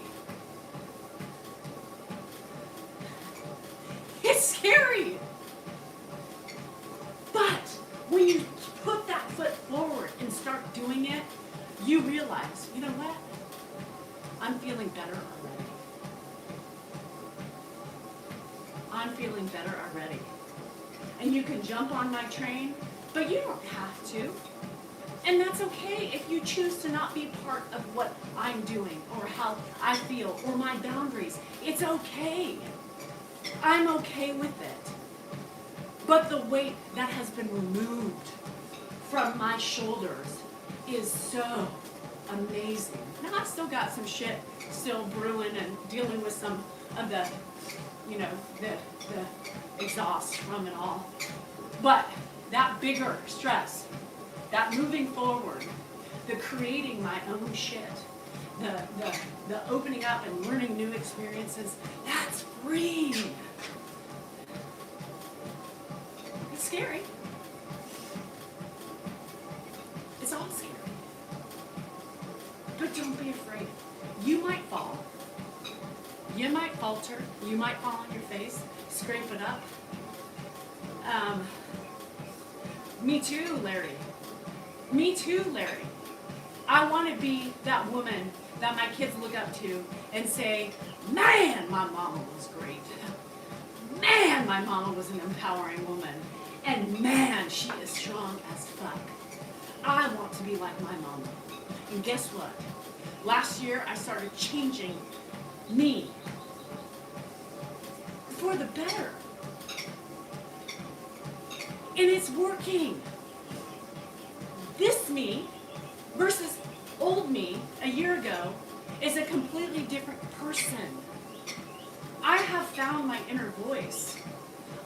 It's scary. you realize, you know what? I'm feeling better already. I'm feeling better already. And you can jump on my train, but you don't have to. And that's okay if you choose to not be part of what I'm doing or how I feel or my boundaries. It's okay. I'm okay with it. But the weight that has been removed from my shoulders is so amazing. Now I still got some shit still brewing and dealing with some of the, you know, the exhaust from it all. But that bigger stress, that moving forward, the creating my own shit, the opening up and learning new experiences, that's free. It's scary. It's all scary. But don't be afraid. You might fall. You might falter. You might fall on your face, scrape it up. Me too, Larry. Me too, Larry. I want to be that woman that my kids look up to and say, man, my mama was great. Man, my mama was an empowering woman. And man, she is strong as fuck. I want to be like my mama. And guess what? Last year, I started changing me for the better. And it's working. This me versus old me a year ago is a completely different person. I have found my inner voice.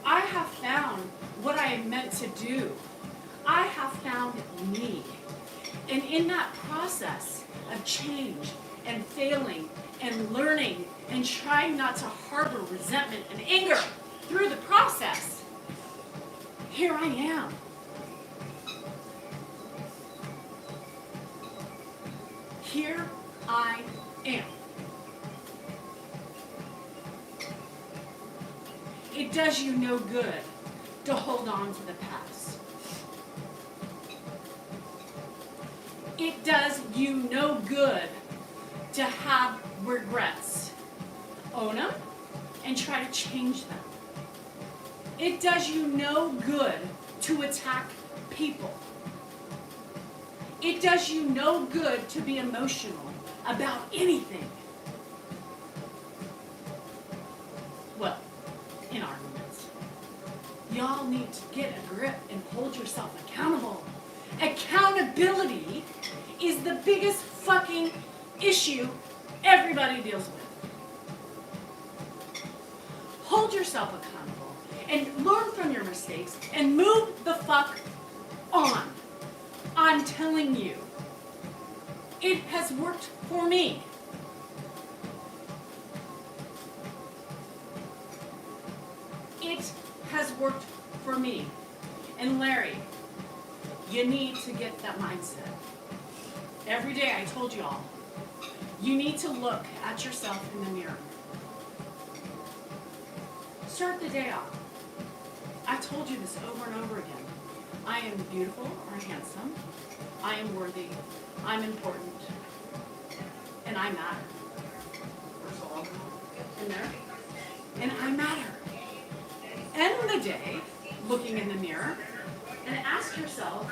I have found what I am meant to do. I have found me. And in that process of change and failing and learning and trying not to harbor resentment and anger through the process, here I am. Here I am. It does you no good to hold on to the past. It does you no good to have regrets. Own them and try to change them. It does you no good to attack people. It does you no good to be emotional about anything. Well, in arguments. Y'all need to get a grip and hold yourself accountable. Accountability is the biggest fucking issue everybody deals with. Hold yourself accountable and learn from your mistakes and move the fuck on. I'm telling you, it has worked for me. It has worked for me. And Larry, you need to get that mindset. Every day I told you all, you need to look at yourself in the mirror. Start the day off. I told you this over and over again. I am beautiful or handsome. I am worthy. I'm important. And I matter. In there. And I matter. End the day looking in the mirror and ask yourself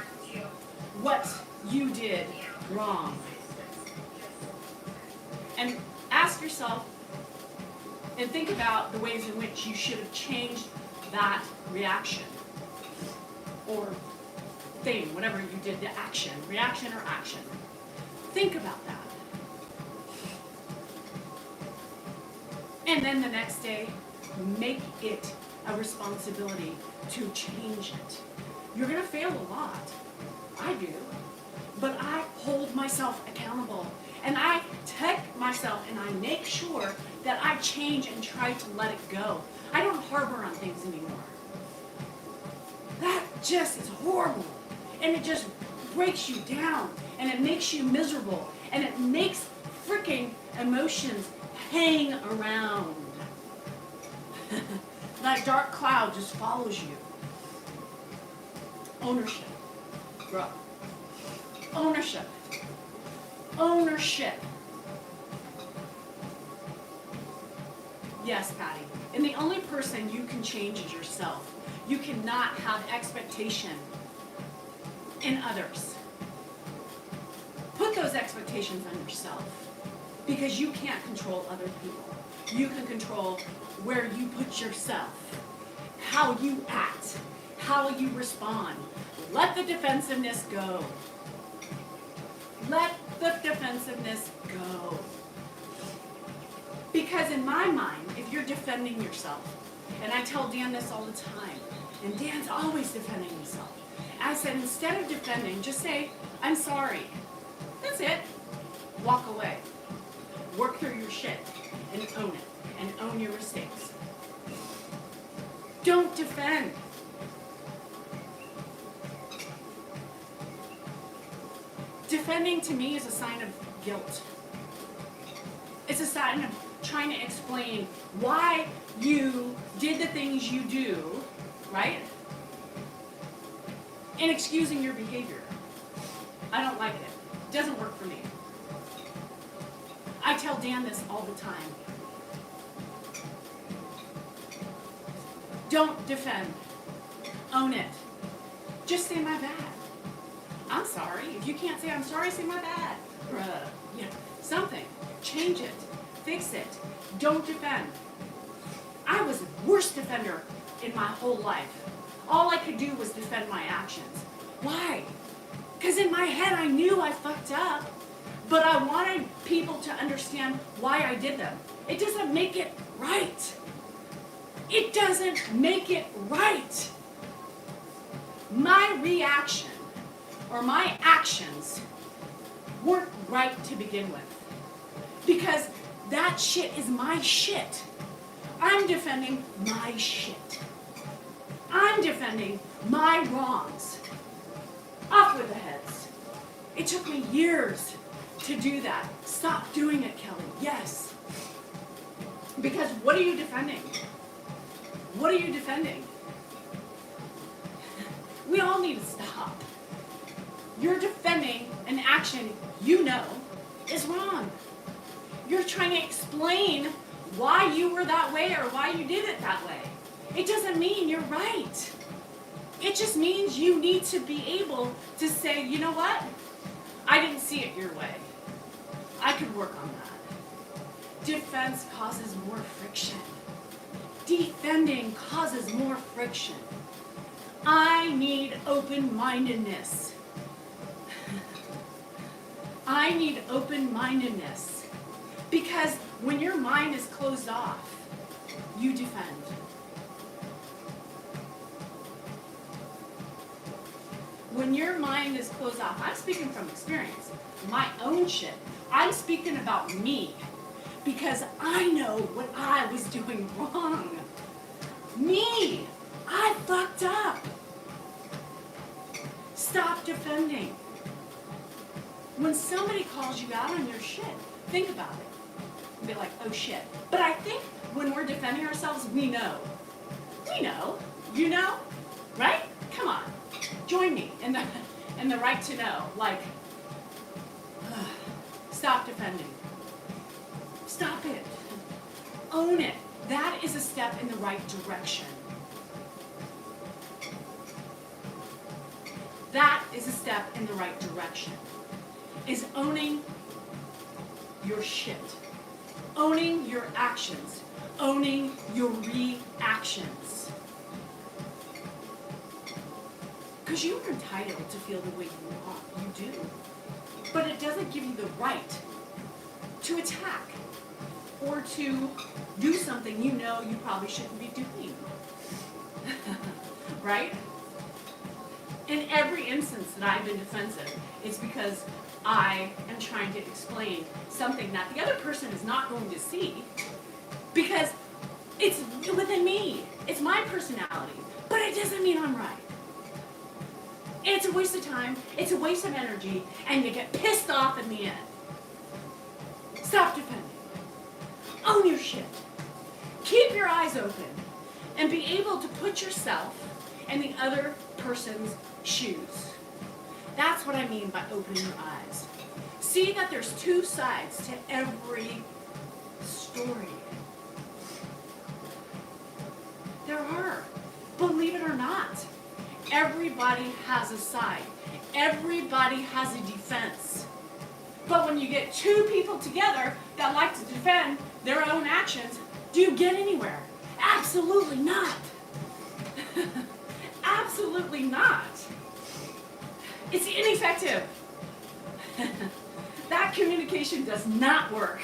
what you did wrong. And ask yourself and think about the ways in which you should have changed that reaction or thing, whatever you did, the action, reaction or action. Think about that. And then the next day, make it a responsibility to change it. You're going to fail a lot. I do. But I hold myself accountable. And I take myself and I make sure that I change and try to let it go. I don't harbor on things anymore. That just is horrible. And it just breaks you down. And it makes you miserable. And it makes freaking emotions hang around. That dark cloud just follows you. Ownership. Bro. Ownership. Ownership. Yes, Patty. And the only person you can change is yourself. You cannot have expectation in others. Put those expectations on yourself because you can't control other people. You can control where you put yourself, how you act, how you respond. Let the defensiveness go. Let the defensiveness go. Because in my mind, if you're defending yourself, and I tell Dan this all the time, and Dan's always defending himself. I said, instead of defending, just say, I'm sorry. That's it. Walk away. Work through your shit and own it and own your mistakes. Don't defend. Defending to me is a sign of guilt. It's a sign of trying to explain why you did the things you do, right? And excusing your behavior. I don't like it. It doesn't work for me. I tell Dan this all the time. Don't defend. Own it. Just say my bad. I'm sorry. If you can't say I'm sorry, say my bad. Or, something. Change it. Fix it. Don't defend. I was the worst defender in my whole life. All I could do was defend my actions. Why? Because in my head I knew I fucked up, but I wanted people to understand why I did them. It doesn't make it right. It doesn't make it right. My reaction or my actions weren't right to begin with. Because that shit is my shit. I'm defending my shit. I'm defending my wrongs. Off with the heads. It took me years to do that. Stop doing it, Kelly. Yes. Because what are you defending? What are you defending? We all need to stop. You're defending an action you know is wrong. You're trying to explain why you were that way or why you did it that way. It doesn't mean you're right. It just means you need to be able to say, you know what? I didn't see it your way. I could work on that. Defense causes more friction. Defending causes more friction. I need open-mindedness. I need open-mindedness. Because when your mind is closed off, you defend. When your mind is closed off, I'm speaking from experience, my own shit. I'm speaking about me because I know what I was doing wrong. Me, I fucked up. Stop defending. When somebody calls you out on your shit, think about it. Be like, oh shit. But I think when we're defending ourselves, we know. We know. You know? Right? Come on. Join me in the right to know. Like, stop defending. Stop it. Own it. That is a step in the right direction. That is a step in the right direction. Is owning your shit. Owning your actions. Owning your reactions. Because you are entitled to feel the way you do. But it doesn't give you the right to attack or to do something you know you probably shouldn't be doing. Right? In every instance that I've been defensive, it's because I am trying to explain something that the other person is not going to see because it's within me. It's my personality. But it doesn't mean I'm right. And it's a waste of time, it's a waste of energy, and you get pissed off in the end. Stop defending. Own your shit. Keep your eyes open and be able to put yourself in the other person's shoes. That's what I mean by opening your eyes. See that there's two sides to every story. There are. Believe it or not. Everybody has a side. Everybody has a defense. But when you get two people together that like to defend their own actions, do you get anywhere? Absolutely not. Absolutely not. It's ineffective. That communication does not work.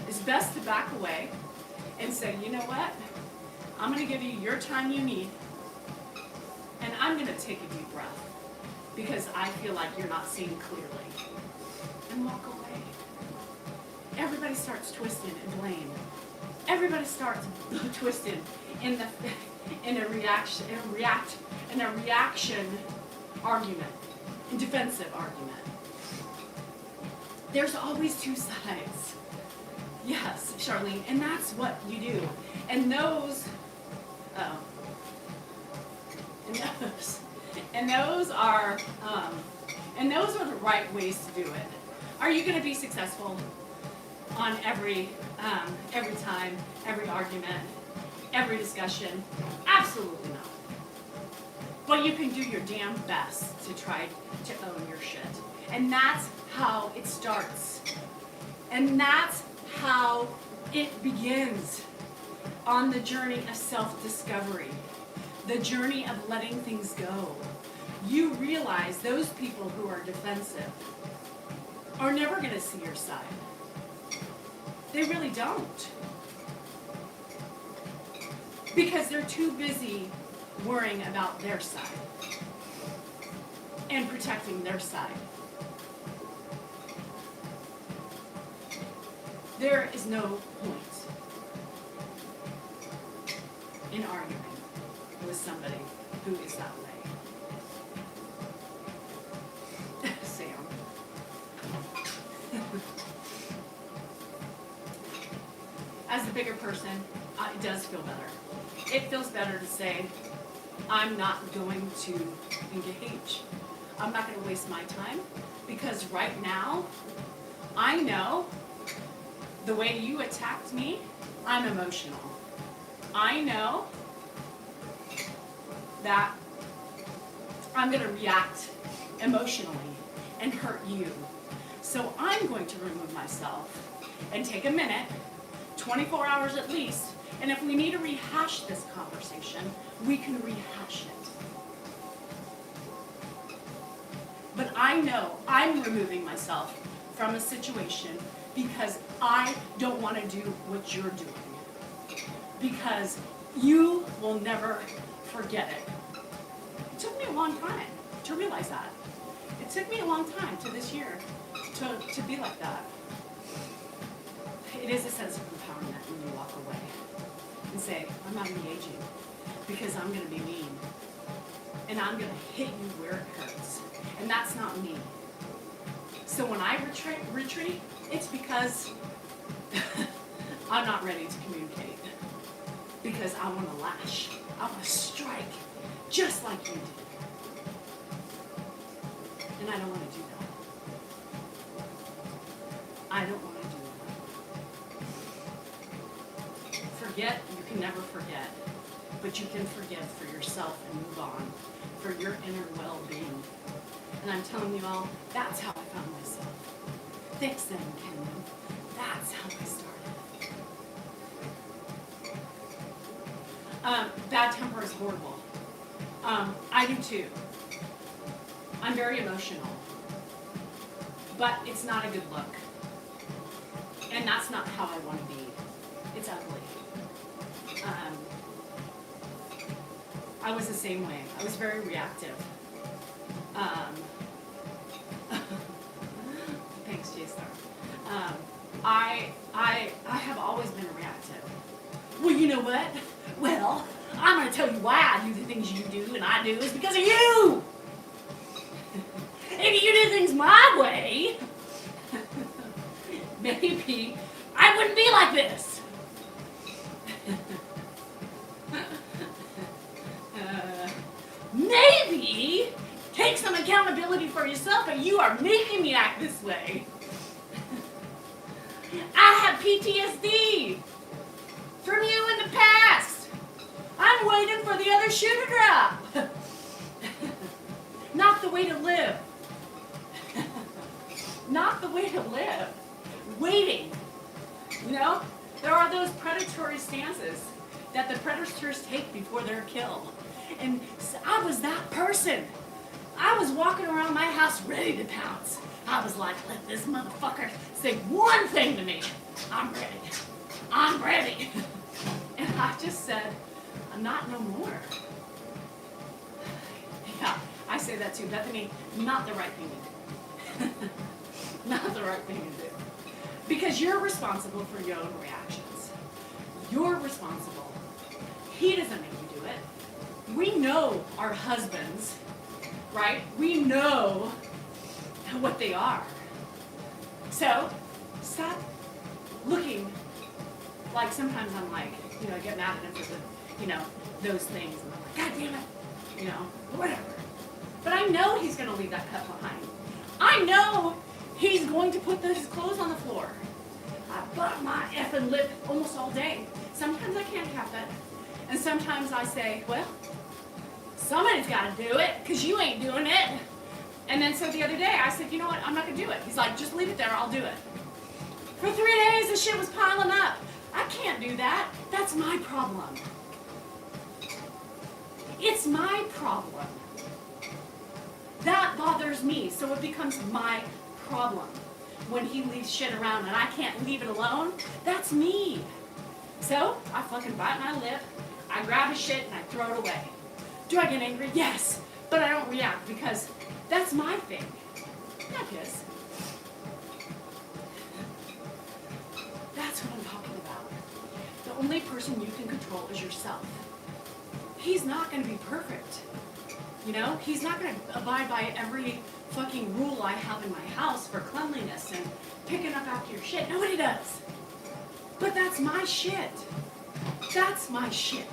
It's best to back away and say, you know what? I'm going to give you your time you need, and I'm going to take a deep breath because I feel like you're not seeing clearly, and walk away. Everybody starts twisting and blame. Everybody starts twisting in a reaction argument, a defensive argument. There's always two sides. Yes, Charlene, and that's what you do. And those are the right ways to do it. Are you going to be successful on every time, every argument, every discussion? Absolutely not. But you can do your damn best to try to own your shit. And that's how it starts. And that's how it begins on the journey of self-discovery, the journey of letting things go. You realize those people who are defensive are never going to see your side. They really don't. Because they're too busy worrying about their side and protecting their side. There is no point in arguing with somebody who is that way. Sam. As the bigger person, it does feel better. It feels better to say, I'm not going to engage. I'm not going to waste my time because right now, I know the way you attacked me, I'm emotional. I know that I'm going to react emotionally and hurt you. So I'm going to remove myself and take a minute, 24 hours at least, and if we need to rehash this conversation, we can rehash it. But I know I'm removing myself from a situation because I don't want to do what you're doing. Because you will never forget it. It took me a long time to realize that. It took me a long time to this year to be like that. It is a sense of empowerment when you walk away and say, I'm not engaging because I'm going to be mean. And I'm going to hit you where it hurts. And that's not me. So when I retreat, it's because I'm not ready to communicate. Because I want to lash. I want to strike just like you did. And I don't want to do that. I don't want to do that. Forget, you can never forget. But you can forgive for yourself and move on. For your inner well-being. And I'm telling you all, that's how I found myself. Thanks then, Kenyon. That's how I started. Bad temper is horrible. I do too. I'm very emotional. But it's not a good look. And that's not how I want to be. It's ugly. I was the same way. I was very reactive. Thanks, J-Star. I have always been reactive. Well, you know what? Well, I'm going to tell you why I do the things you do and I do is because of you. If you did things my way, maybe I wouldn't be like this. Maybe take some accountability for yourself, but you are making me act this way. I have PTSD from you in the past. I'm waiting for the other shoe to drop. Not the way to live. Not the way to live. Waiting. You know, there are those predatory stances that the predators take before they're killed. And I was that person. I was walking around my house ready to pounce. I was like, let this motherfucker say one thing to me. I'm ready. I'm ready. And I just said, I'm not no more. Yeah, I say that too. Bethany, not the right thing to do. Not the right thing to do. Because you're responsible for your own reactions. You're responsible. He doesn't make you do it. We know our husbands, right? We know what they are. So, stop looking like sometimes I'm like, you know, I get mad at him for the, you know, those things. And I'm like, God damn it, you know, whatever. But I know he's going to leave that cut behind. I know he's going to put his clothes on the floor. I butt my effing lip almost all day. Sometimes I can't have it. And sometimes I say, well, somebody's got to do it because you ain't doing it. And then so the other day I said, you know what, I'm not going to do it. He's like, just leave it there, I'll do it. For 3 days, the shit was piling up. I can't do that. That's my problem. It's my problem. That bothers me, so it becomes my problem. When he leaves shit around and I can't leave it alone, that's me. So, I fucking bite my lip, I grab his shit and I throw it away. Do I get angry? Yes. But I don't react because that's my thing, not his. That's what I'm talking about. The only person you can control is yourself. He's not going to be perfect. You know, he's not going to abide by every fucking rule I have in my house for cleanliness and picking up after your shit. Nobody does. But that's my shit. That's my shit.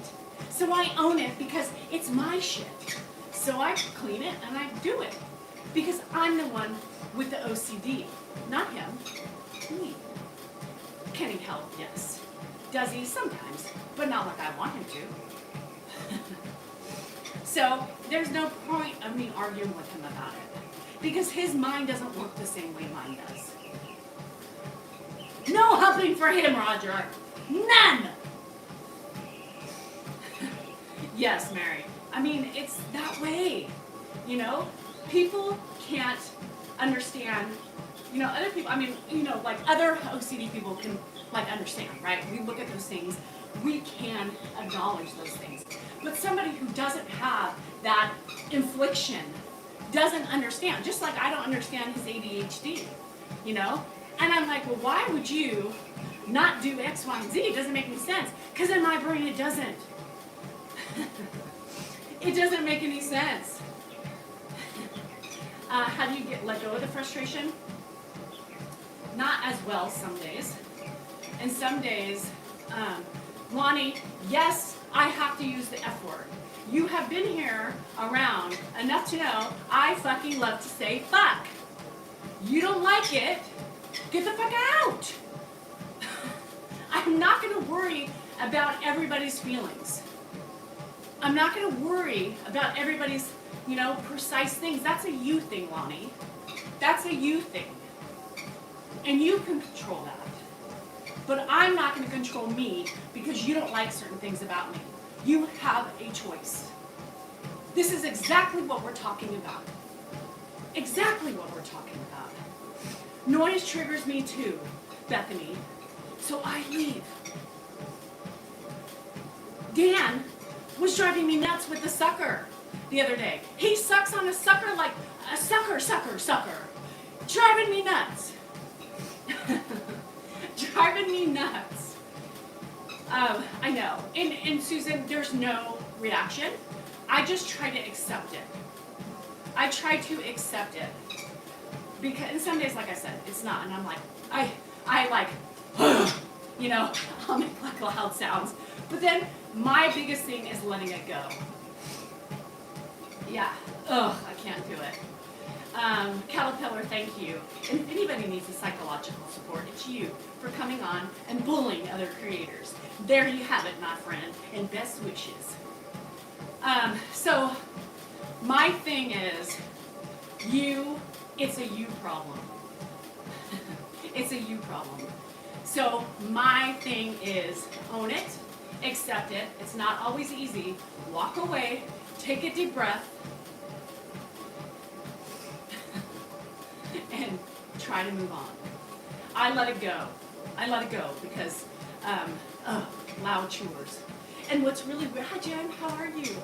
So I own it because it's my shit. So I clean it and I do it. Because I'm the one with the OCD. Not him. Me. Can he help? Yes. Does he? Sometimes. But not like I want him to. So there's no point of me arguing with him about it. Because his mind doesn't work the same way mine does. No helping for him, Roger. None. Yes, Mary. I mean, it's that way. You know, people can't understand, you know, other people, I mean, you know, like other OCD people can like understand, right? We look at those things, we can acknowledge those things. But somebody who doesn't have that infliction doesn't understand, just like I don't understand his ADHD, you know? And I'm like, well, why would you not do X, Y, and Z? It doesn't make any sense. Because in my brain, it doesn't. It doesn't make any sense. How do you let go of the frustration? Not as well some days. And some days, Lonnie, yes, I have to use the F word. You have been here around enough to know I fucking love to say fuck. You don't like it, get the fuck out. I'm not going to worry about everybody's feelings. I'm not going to worry about everybody's, you know, precise things. That's a you thing, Lonnie. That's a you thing. And you can control that. But I'm not going to control me because you don't like certain things about me. You have a choice. This is exactly what we're talking about. Exactly what we're talking about. Noise triggers me too, Bethany. So I leave. Dan was driving me nuts with the sucker the other day. He sucks on a sucker like a sucker. Driving me nuts. Driving me nuts. I know. And Susan, there's no reaction. I just try to accept it. I try to accept it. Because, and some days, like I said, it's not. And I'm like, I like, you know, I'll make like loud sounds. But then my biggest thing is letting it go. Yeah. Ugh, I can't do it. Caterpillar, thank you. And if anybody needs a psychological support, it's you for coming on and bullying other creators. There you have it, my friend, and best wishes. So my thing is, it's a you problem. It's a you problem. So my thing is, own it, accept it. It's not always easy. Walk away, take a deep breath, and try to move on. I let it go. I let it go because, loud chores. And what's really weird, hi Jen, how are you?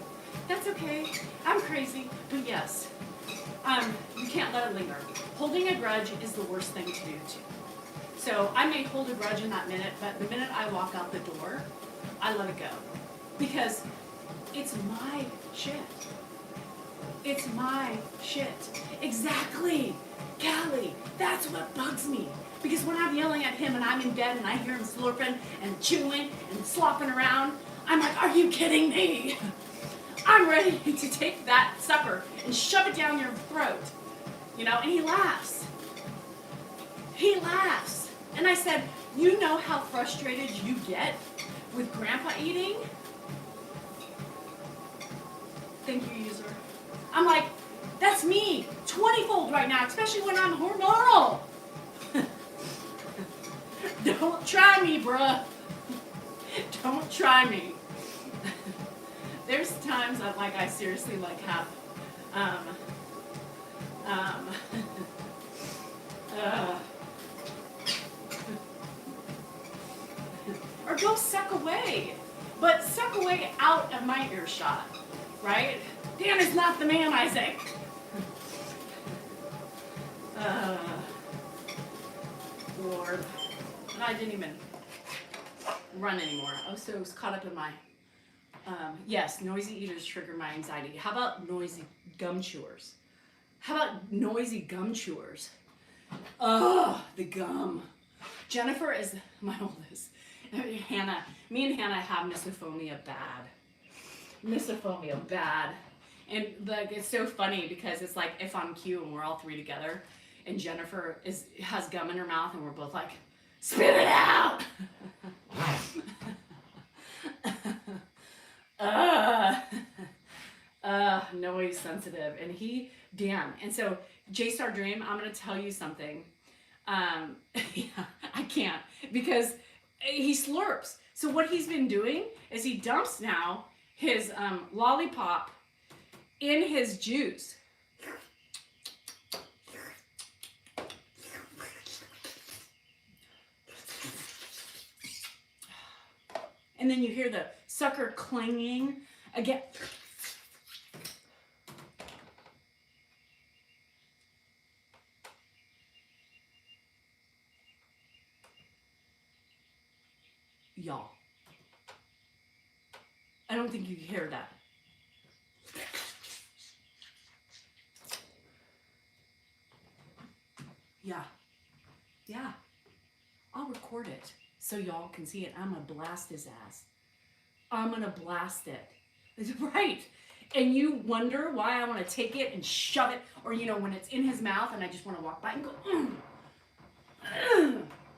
That's okay. I'm crazy, but yes. You can't let it linger. Holding a grudge is the worst thing to do too. So I may hold a grudge in that minute, but the minute I walk out the door, I let it go. Because it's my shit. It's my shit. Exactly. Callie, that's what bugs me. Because when I'm yelling at him and I'm in bed and I hear him slurping and chewing and slopping around, I'm like, are you kidding me? I'm ready to take that sucker and shove it down your throat. You know, and he laughs. He laughs. And I said, you know how frustrated you get with grandpa eating? Thank you, user. I'm like, that's me, 20-fold right now, especially when I'm hormonal. Don't try me, bruh. Don't try me. There's times that I seriously have, or go suck away, but suck away out of my earshot, right? Dan is not the man, Isaac. Lord, and I didn't even run anymore. I was so caught up in my, yes, noisy eaters trigger my anxiety. How about noisy gum chewers? How about noisy gum chewers? Oh, the gum. Jennifer is my oldest. Hannah, me and Hannah have misophonia bad. Misophonia bad. And it's so funny because it's like if I'm cute and we're all three together and Jennifer has gum in her mouth and we're both like, spit it out! Noise sensitive. And damn. And so, J-Star Dream, I'm going to tell you something. Yeah, I can't because he slurps. So what he's been doing is he dumps now his lollipop in his juice. And then you hear the sucker clinging again. Y'all, I don't think you hear that. Yeah, I'll record it so y'all can see it. I'm gonna blast his ass. I'm gonna blast it. Right. And you wonder why I want to take it and shove it, or when it's in his mouth and I just want to walk by and go,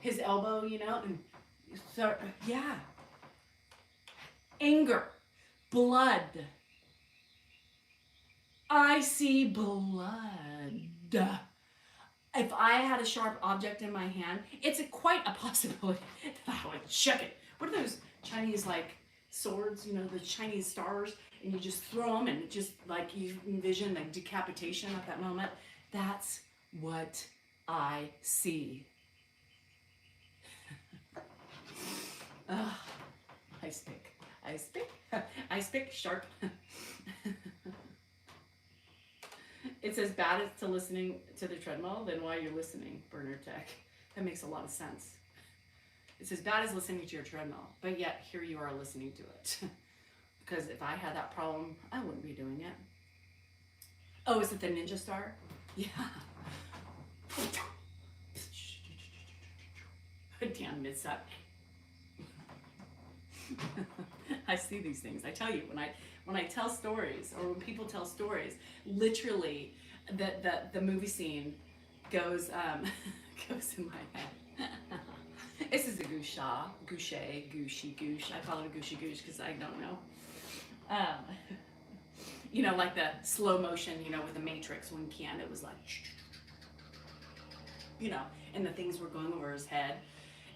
his elbow, and so, yeah. Anger, blood. I see blood. If I had a sharp object in my hand, it's quite a possibility that I would chuck it. What are those Chinese swords? The Chinese stars, and you just throw them, and it just you envision decapitation at that moment. That's what I see. Ice pick, sharp. It's as bad as to listening to the treadmill than while you're listening, Burner Tech. That makes a lot of sense. It's as bad as listening to your treadmill, but yet here you are listening to it. Because if I had that problem, I wouldn't be doing it. Oh, is it the Ninja Star? Yeah. Damn mid-suck. I see these things. I tell you, when I tell stories, or when people tell stories, literally, the movie scene goes goes in my head. This is a gooshy, goosh. I call it a gooshy goosh because I don't know. Um, like the slow motion, with the Matrix when Keanu was like, and the things were going over his head.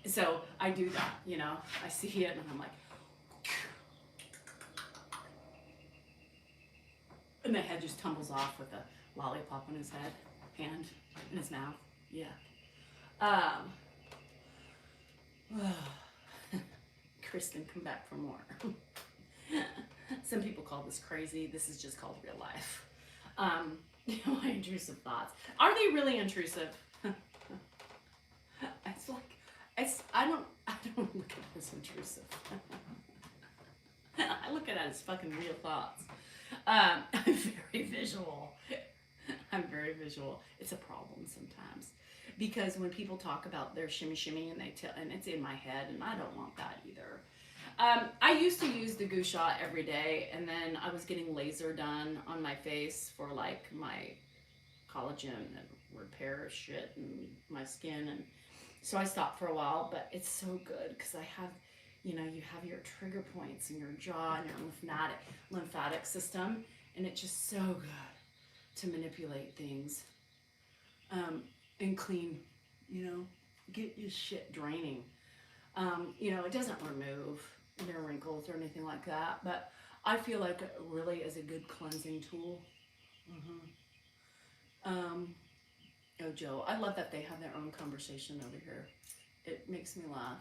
So I do that, I see it and I'm like, and the head just tumbles off with a lollipop on his hand in his mouth. Yeah. Kristen, come back for more. Some people call this crazy. This is just called real life. My intrusive thoughts. Are they really intrusive? It's like, I don't look at it as intrusive. I look at it as fucking real thoughts. I'm very visual. It's a problem sometimes. Because when people talk about their shimmy and and it's in my head, and I don't want that either. I used to use the goo shot every day, and then I was getting laser done on my face for like my collagen and repair shit and my skin, and so I stopped for a while. But it's so good because I have, you have your trigger points in your jaw and your lymphatic system, and it's just so good to manipulate things and clean, get your shit draining. It doesn't remove your wrinkles or anything like that, but I feel like it really is a good cleansing tool. Oh, Joe, I love that they have their own conversation over here. It makes me laugh.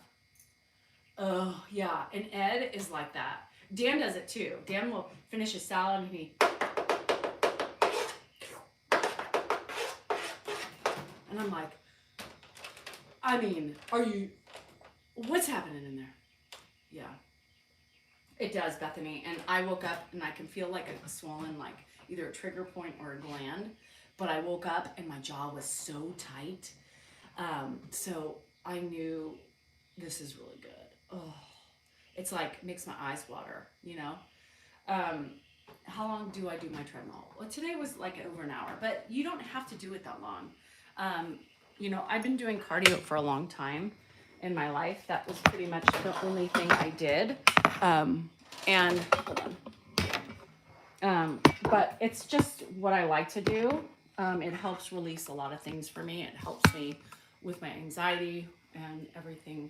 Oh, yeah, and Ed is like that. Dan does it too. Dan will finish his salad and and I'm like, what's happening in there? Yeah. It does, Bethany. And I woke up and I can feel like a swollen, like either a trigger point or a gland. But I woke up and my jaw was so tight. So I knew this is really good. Oh, it's like makes my eyes water, How long do I do my treadmill? Well, today was like over an hour, but you don't have to do it that long. I've been doing cardio for a long time in my life. That was pretty much the only thing I did. And hold on. But it's just what I like to do. It helps release a lot of things for me. It helps me with my anxiety and everything.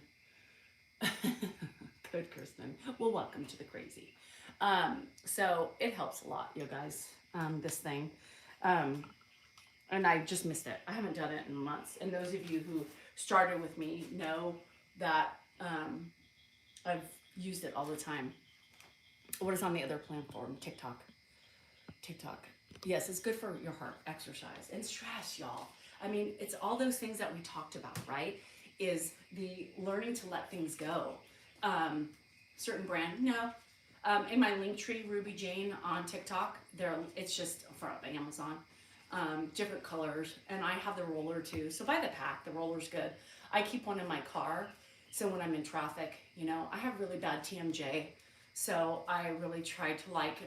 Good, Kristen. Well, welcome to the crazy. So it helps a lot, you guys, this thing. And I just missed it. I haven't done it in months. And those of you who started with me know that I've used it all the time. What is on the other platform? TikTok. Yes, it's good for your heart, exercise, and stress, y'all. It's all those things that we talked about, right? Is the learning to let things go. Certain brand, no. In my link tree, Ruby Jane on TikTok, it's just from Amazon. Different colors, and I have the roller too. So buy the pack. The roller's good. I keep one in my car, so when I'm in traffic, I have really bad TMJ, so I really try to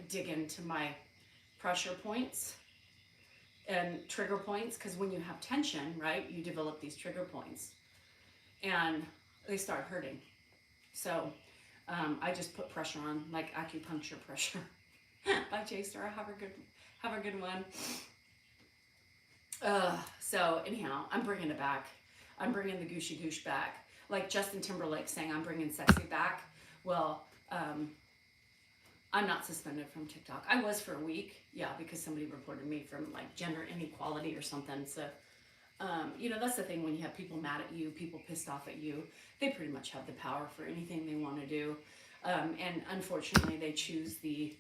dig into my pressure points and trigger points, because when you have tension, right, you develop these trigger points, and they start hurting. So I just put pressure on, like acupuncture pressure. Bye, J-Star. Have a good one. So anyhow, I'm bringing it back. I'm bringing the gooshy goosh back. Like Justin Timberlake saying, I'm bringing sexy back. Well, I'm not suspended from TikTok. I was for a week, because somebody reported me from gender inequality or something. So, that's the thing when you have people mad at you, people pissed off at you, they pretty much have the power for anything they want to do. And unfortunately, they choose the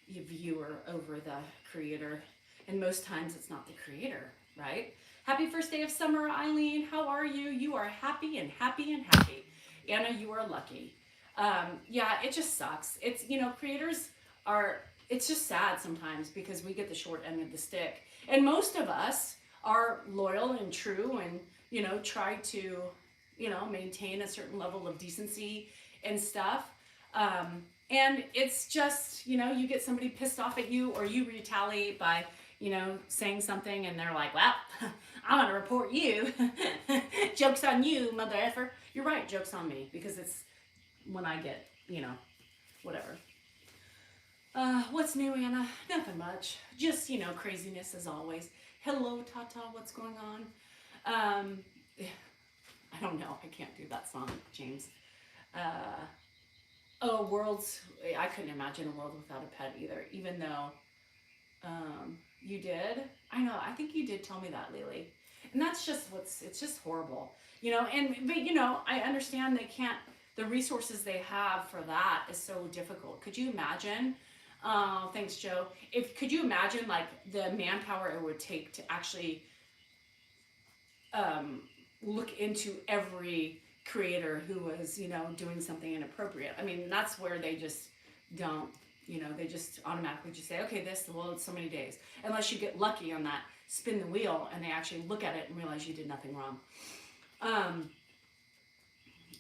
viewer over the creator. And most times it's not the creator, right? Happy first day of summer, Eileen. How are you? You are happy and happy and happy. Anna, you are lucky. It just sucks. It's, creators it's just sad sometimes because we get the short end of the stick. And most of us are loyal and true and, try to, maintain a certain level of decency and stuff. And it's just, you get somebody pissed off at you, or you retaliate by, saying something and they're like, well, I'm going to report you. Joke's on you, mother effer. You're right, joke's on me, because it's when I get, whatever. What's new, Anna? Nothing much. Just, craziness as always. Hello, Tata, what's going on? I don't know. I can't do that song, James. I couldn't imagine a world without a pet either, even though you did. I know, I think you did tell me that, Lily. And that's just it's just horrible. But I understand they can't, the resources they have for that is so difficult. Could you imagine? Thanks, Joe. Could you imagine like the manpower it would take to actually look into every creator who was, doing something inappropriate? I mean, that's where they just don't, they just automatically just say, okay, it's so many days. Unless you get lucky on that, spin the wheel, and they actually look at it and realize you did nothing wrong.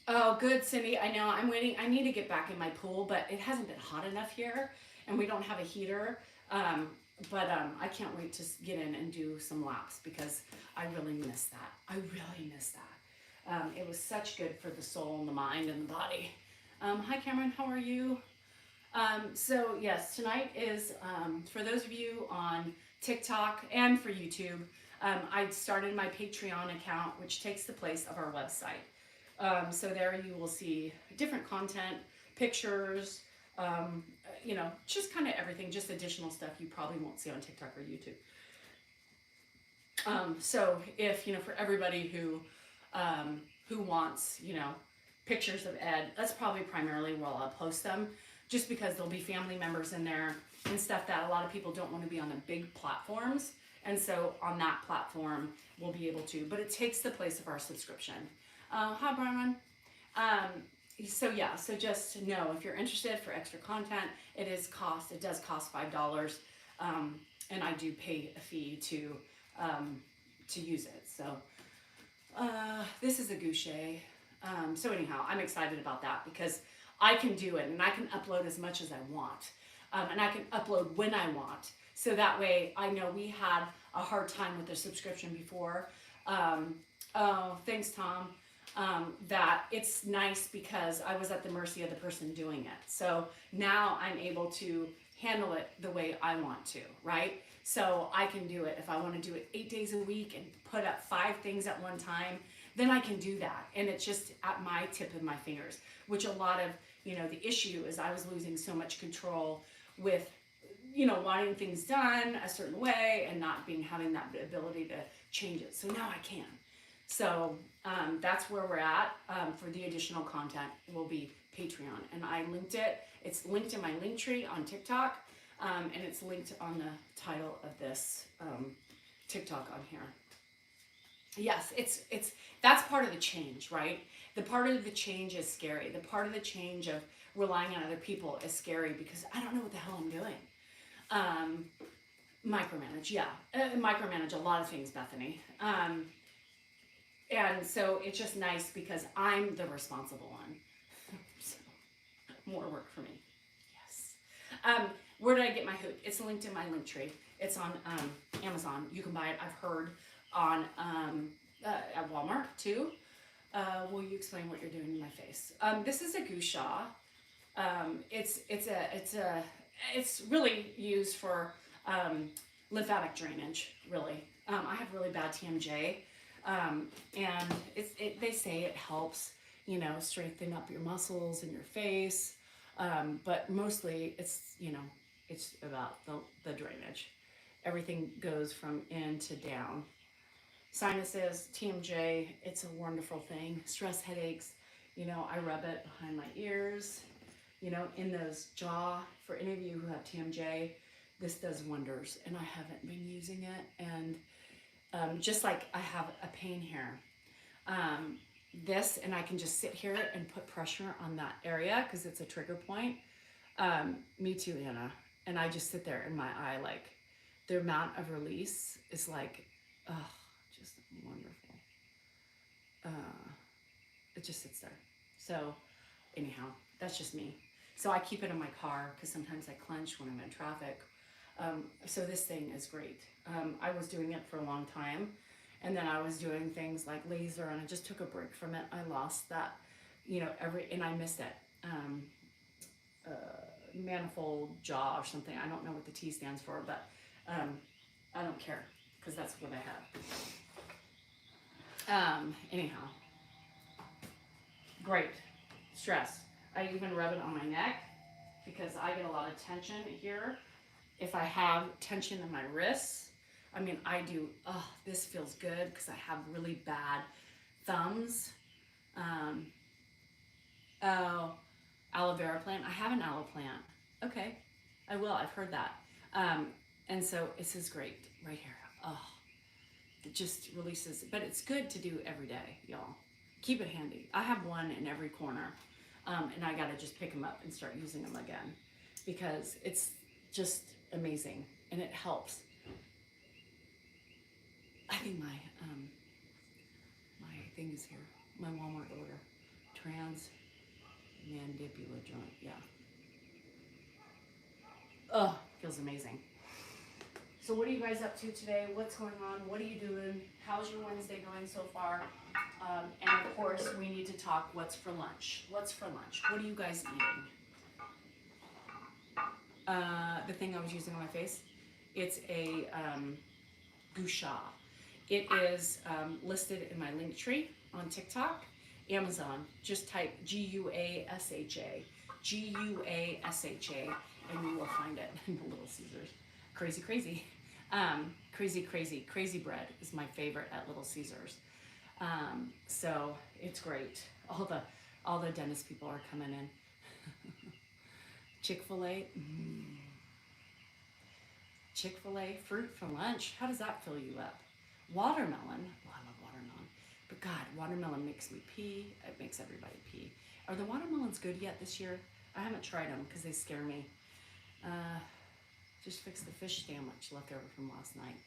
Oh, good, Cindy. I know. I'm waiting. I need to get back in my pool, but it hasn't been hot enough here, and we don't have a heater. But I can't wait to get in and do some laps because I really miss that. I really miss that. It was such good for the soul and the mind and the body. Hi, Cameron. How are you? So yes, tonight is, for those of you on TikTok and for YouTube, I started my Patreon account, which takes the place of our website. So there you will see different content, pictures, just kind of everything, just additional stuff you probably won't see on TikTok or YouTube. So if, for everybody who wants, pictures of Ed, that's probably primarily where I'll post them, just because there'll be family members in there and stuff that a lot of people don't want to be on the big platforms. And so on that platform, we'll be able to, but it takes the place of our subscription. Hi, Brian. So just know if you're interested for extra content, it does cost $5. And I do pay a fee to use it. So, this is a Goucher. So anyhow, I'm excited about that because I can do it and I can upload as much as I want. And I can upload when I want. So that way I know we had a hard time with the subscription before. Oh, thanks, Tom. That it's nice because I was at the mercy of the person doing it. So now I'm able to handle it the way I want to, right? So I can do it. If I want to do it 8 days a week and put up 5 things at one time, then I can do that. And it's just at my tip of my fingers, which a lot of, the issue is I was losing so much control with, wanting things done a certain way and not having that ability to change it. So now I can. So that's where we're at. For the additional content will be Patreon. And I linked it. It's linked in my link tree on TikTok. And it's linked on the title of this TikTok on here. Yes, that's part of the change, right? The part of the change is scary. The part of the change of relying on other people is scary because I don't know what the hell I'm doing. Micromanage, yeah. Micromanage a lot of things, Bethany. And so it's just nice because I'm the responsible one. So, more work for me. Yes. Where did I get my hoop? It's linked in my link tree. It's on Amazon. You can buy it, I've heard, on at Walmart too. Will you explain what you're doing in my face? This is a gusha. It's really used for lymphatic drainage. Really, I have really bad TMJ, and they say it helps, strengthen up your muscles in your face. But mostly it's about the drainage. Everything goes from in to down. Sinuses, TMJ, it's a wonderful thing. Stress headaches, I rub it behind my ears, in those jaw. For any of you who have TMJ, this does wonders. And I haven't been using it. And just like I have a pain here, this, and I can just sit here and put pressure on that area because it's a trigger point. Me too, Anna. And I just sit there in my eye, like the amount of release is like, just wonderful. It just sits there. So anyhow, that's just me. So I keep it in my car because sometimes I clench when I'm in traffic. So this thing is great. I was doing it for a long time, and then I was doing things like laser, and I just took a break from it. I lost that, and I missed it. Manifold jaw or something. I don't know what the T stands for, but I don't care because that's what I have. Anyhow, great. Stress. I even rub it on my neck because I get a lot of tension here. If I have tension in my wrists, I do, this feels good because I have really bad thumbs. Oh, aloe vera plant. I have an aloe plant. Okay, I will. I've heard that. And so this is great right here. Oh, it just releases. But it's good to do every day, y'all. Keep it handy. I have one in every corner, and I gotta just pick them up and start using them again because it's just amazing and it helps. I think my thing is here. My Walmart order. Transmandibular joint. Yeah. Oh, feels amazing. So what are you guys up to today? What's going on? What are you doing? How's your Wednesday going so far? And of course, we need to talk what's for lunch. What's for lunch? What are you guys eating? The thing I was using on my face, it's a gua sha. It is listed in my link tree on TikTok, Amazon. Just type Guasha, Guasha, and you will find it in the Little Caesars. Crazy, crazy. Crazy bread is my favorite at Little Caesars. So it's great. All the dentist people are coming in. Chick-fil-A. Chick-fil-A fruit for lunch. How does that fill you up? Watermelon. Oh, I love watermelon. But God, watermelon makes me pee. It makes everybody pee. Are the watermelons good yet this year? I haven't tried them because they scare me. Just fixed the fish sandwich left over from last night.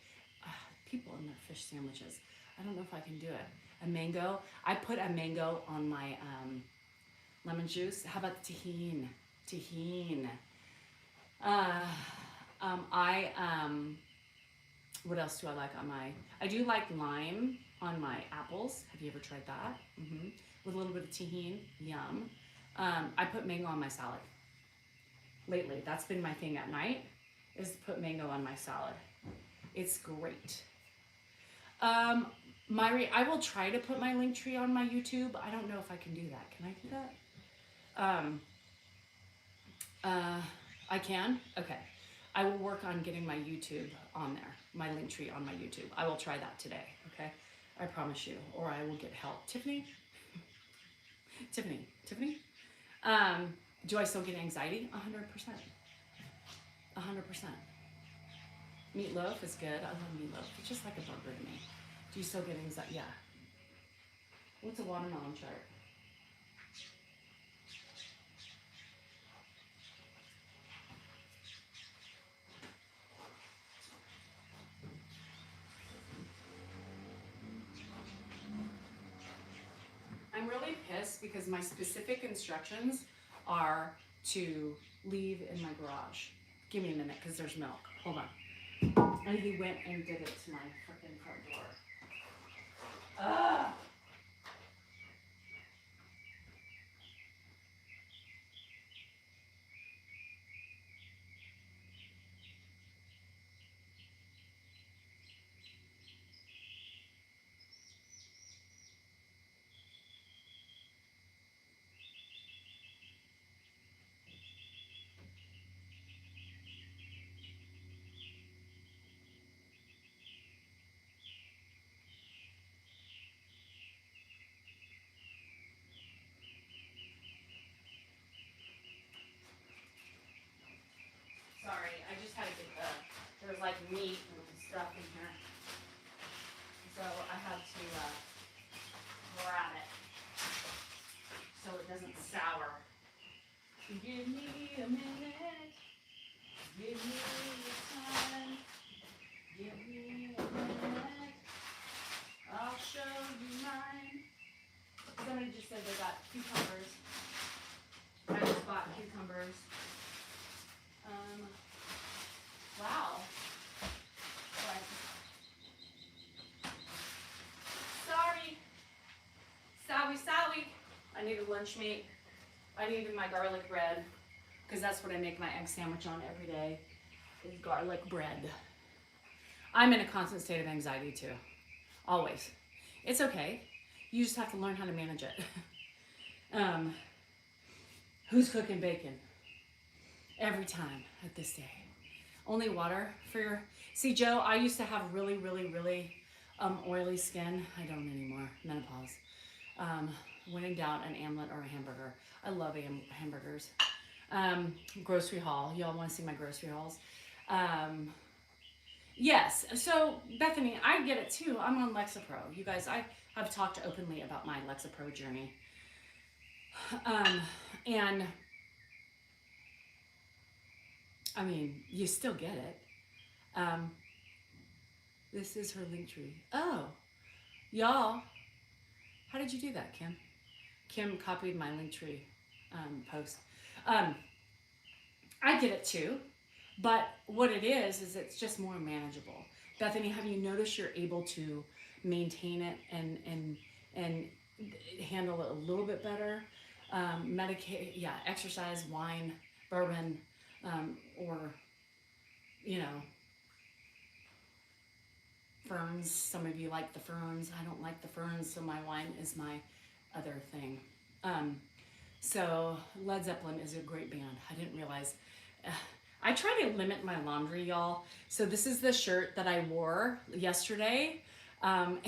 People and their fish sandwiches. I don't know if I can do it. A mango. I put a mango on my lemon juice. How about tahini? What else do I like on my? I do like lime on my apples. Have you ever tried that? With a little bit of tahini. Yum. I put mango on my salad. Lately, that's been my thing at night, is to put mango on my salad. It's great. Myri, I will try to put my link tree on my YouTube. I don't know if I can do that. Can I do that? I can? Okay. I will work on getting my YouTube on there, my link tree on my YouTube. I will try that today, okay? I promise you, or I will get help. Tiffany? Tiffany? Do I still get anxiety? 100%. 100%. Meatloaf is good. I love meatloaf. It's just like a burger to me. Do you still get anxiety? Yeah. What's a watermelon chart? I'm really pissed because my specific instructions are to leave in my garage. Give me a minute because there's milk. Hold on. And he went and did it to my freaking front door. Ugh! Sorry, I just had to get there was like meat and stuff in here. So I had to grab it so it doesn't sour. Give me a minute. Give me the time. Give me a minute. I'll show you mine. Somebody just said they got cucumbers. I just bought cucumbers. Wow. lunch meat. I needed my garlic bread because that's what I make my egg sandwich on every day is garlic bread. I'm in a constant state of anxiety too. Always. It's okay. You just have to learn how to manage it. Who's cooking bacon? Every time at this day. Only water for your... See, Joe, I used to have really, really, really oily skin. I don't anymore. Menopause. When in doubt, an omelet or a hamburger. I love hamburgers. Grocery haul. Y'all want to see my grocery hauls? Yes. So, Bethany, I get it too. I'm on Lexapro. You guys, I have talked openly about my Lexapro journey. And I mean, you still get it. This is her link tree. Oh, y'all, how did you do that, Kim? Kim copied my link tree post. I get it too, but what it is it's just more manageable. Bethany, have you noticed you're able to maintain it and handle it a little bit better? Medicate, yeah, exercise, wine, bourbon, or, you know, ferns. Some of you like the ferns. I don't like the ferns, so my wine is my other thing. So Led Zeppelin is a great band. I didn't realize. I try to limit my laundry, y'all. So this is the shirt that I wore yesterday. Well,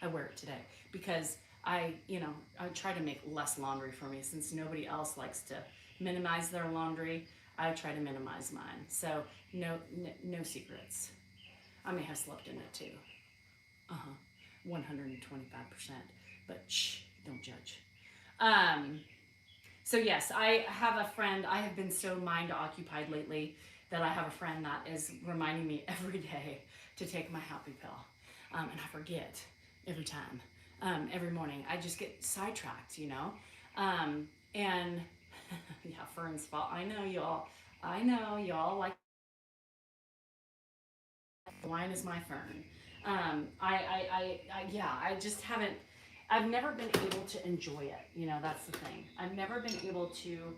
I wear it today because I try to make less laundry for me since nobody else likes to minimize their laundry. I try to minimize mine. So no secrets. I may have slept in it too. 125%. But shh, don't judge. So yes, I have a friend. I have been so mind occupied lately that I have a friend that is reminding me every day to take my happy pill. And I forget every time. Every morning. I just get sidetracked, you know? And yeah, Fern's fault. I know y'all like wine is my Fern. I just haven't, I've never been able to enjoy it. You know, that's the thing. I've never been able to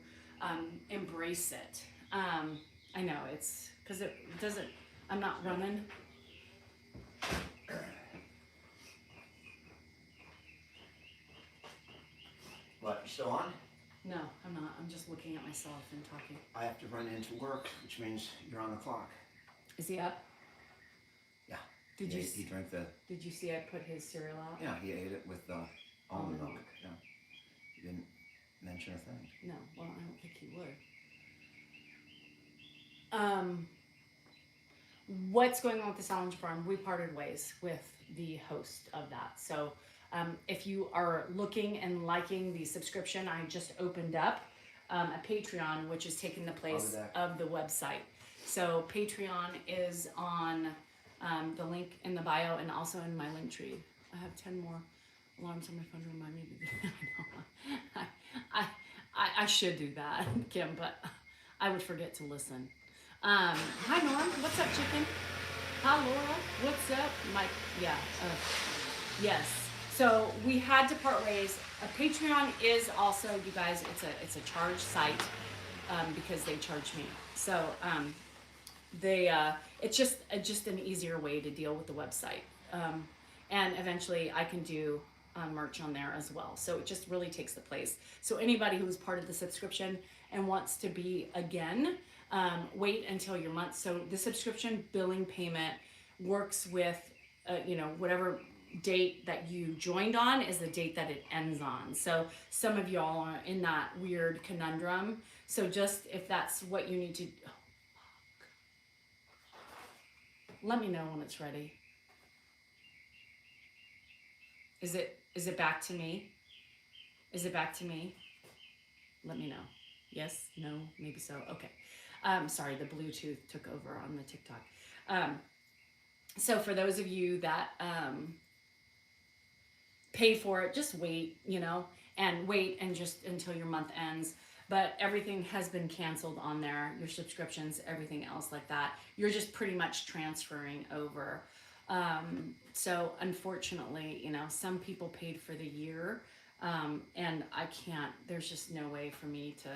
embrace it. I know it's because it doesn't, I'm not running. What, you still on? No, I'm not. I'm just looking at myself and talking. I have to run into work, which means you're on the clock. Is he up? Yeah. He drank the... Did you see I put his cereal out? Yeah, he ate it with almond milk. Yeah. He didn't mention a thing. No, well, I don't think he would. What's going on with the Salinger Farm? We parted ways with the host of that. So if you are looking and liking the subscription, I just opened up a Patreon, which is taking the place of the website. So Patreon is on the link in the bio and also in my link tree. I have 10 more alarms on my phone to remind me to do. I should do that, Kim, but I would forget to listen. Hi Norm, what's up, chicken? Hi Laura, what's up? Mike, yeah, yes. So we had to part ways. Patreon is also, you guys, it's a charge site because they charge me. So it's just an easier way to deal with the website. And eventually I can do merch on there as well. So it just really takes the place. So anybody who's part of the subscription and wants to be again, wait until your month. So the subscription billing payment works with, whatever date that you joined on is the date that it ends on. So some of y'all are in that weird conundrum. So just if that's what you need to, let me know when it's ready. Is it back to me? Is it back to me? Let me know. Yes, no, maybe so. Okay. Sorry, the Bluetooth took over on the TikTok. So for those of you that pay for it, just wait, and wait and just until your month ends. But everything has been canceled on there, your subscriptions, everything else like that. You're just pretty much transferring over. So unfortunately, some people paid for the year And I can't, there's just no way for me to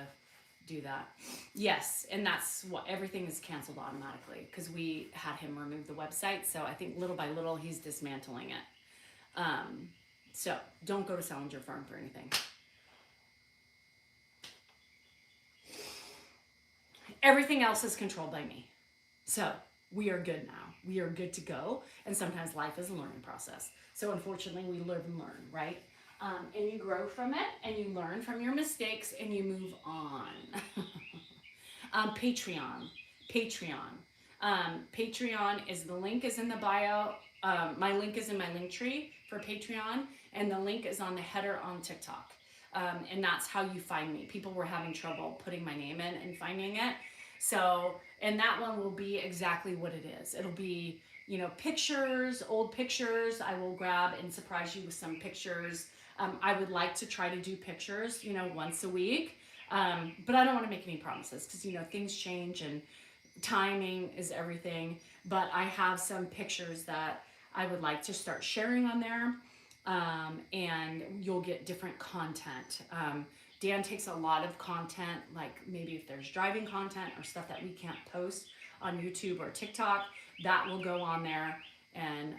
do that. Yes, and that's what everything is canceled automatically because we had him remove the website. So I think little by little he's dismantling it. So don't go to Salinger Farm for anything. Everything else is controlled by me. So we are good now. We are good to go. And sometimes life is a learning process. So unfortunately, we live and learn, right? And you grow from it, and you learn from your mistakes, and you move on. Patreon. Patreon is the link is in the bio. My link is in my link tree for Patreon, and the link is on the header on TikTok. And that's how you find me. People were having trouble putting my name in and finding it. So, and that one will be exactly what it is. It'll be, pictures, old pictures. I will grab and surprise you with some pictures. I would like to try to do pictures, once a week. But I don't want to make any promises because, things change and timing is everything. But I have some pictures that I would like to start sharing on there. And you'll get different content. Dan takes a lot of content, like maybe if there's driving content or stuff that we can't post on YouTube or TikTok, that will go on there. And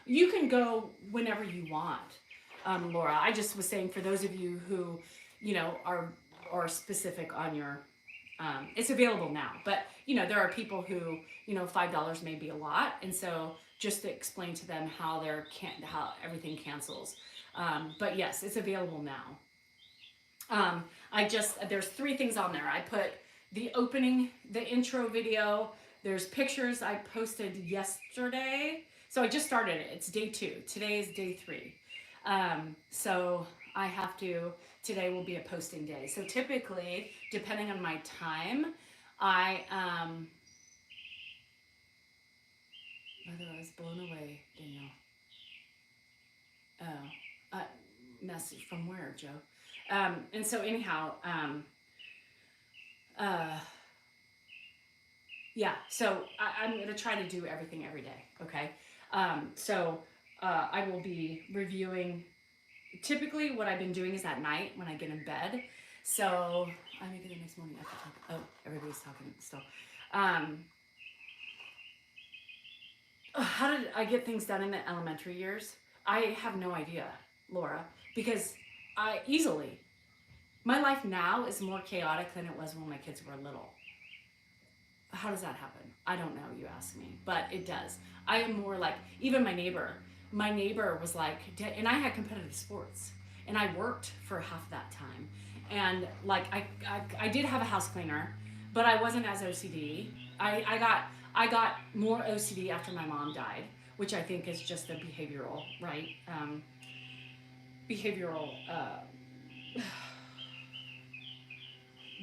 you can go whenever you want, Laura. I just was saying for those of you who, are specific on your, it's available now. But, there are people who, $5 may be a lot. And so just to explain to them how everything cancels. But yes, it's available now. There's 3 things on there. I put the intro video. There's pictures I posted yesterday. So I just started it. It's day 2. Today is day 3. So today will be a posting day. So typically, depending on my time, I was blown away, Daniel. Oh, message from where, Joe? And so anyhow, yeah, so I'm going to try to do everything every day, okay? So I will be reviewing, typically what I've been doing is at night when I get in bed. So I make it the next morning. Everybody's talking still. How did I get things done in the elementary years? I have no idea, Laura, because my life now is more chaotic than it was when my kids were little. How does that happen? I don't know, you ask me, but it does. I am more like, even my neighbor was like, and I had competitive sports and I worked for half that time. And like, I did have a house cleaner, but I wasn't as OCD. I got more OCD after my mom died, which I think is just a behavioral, right?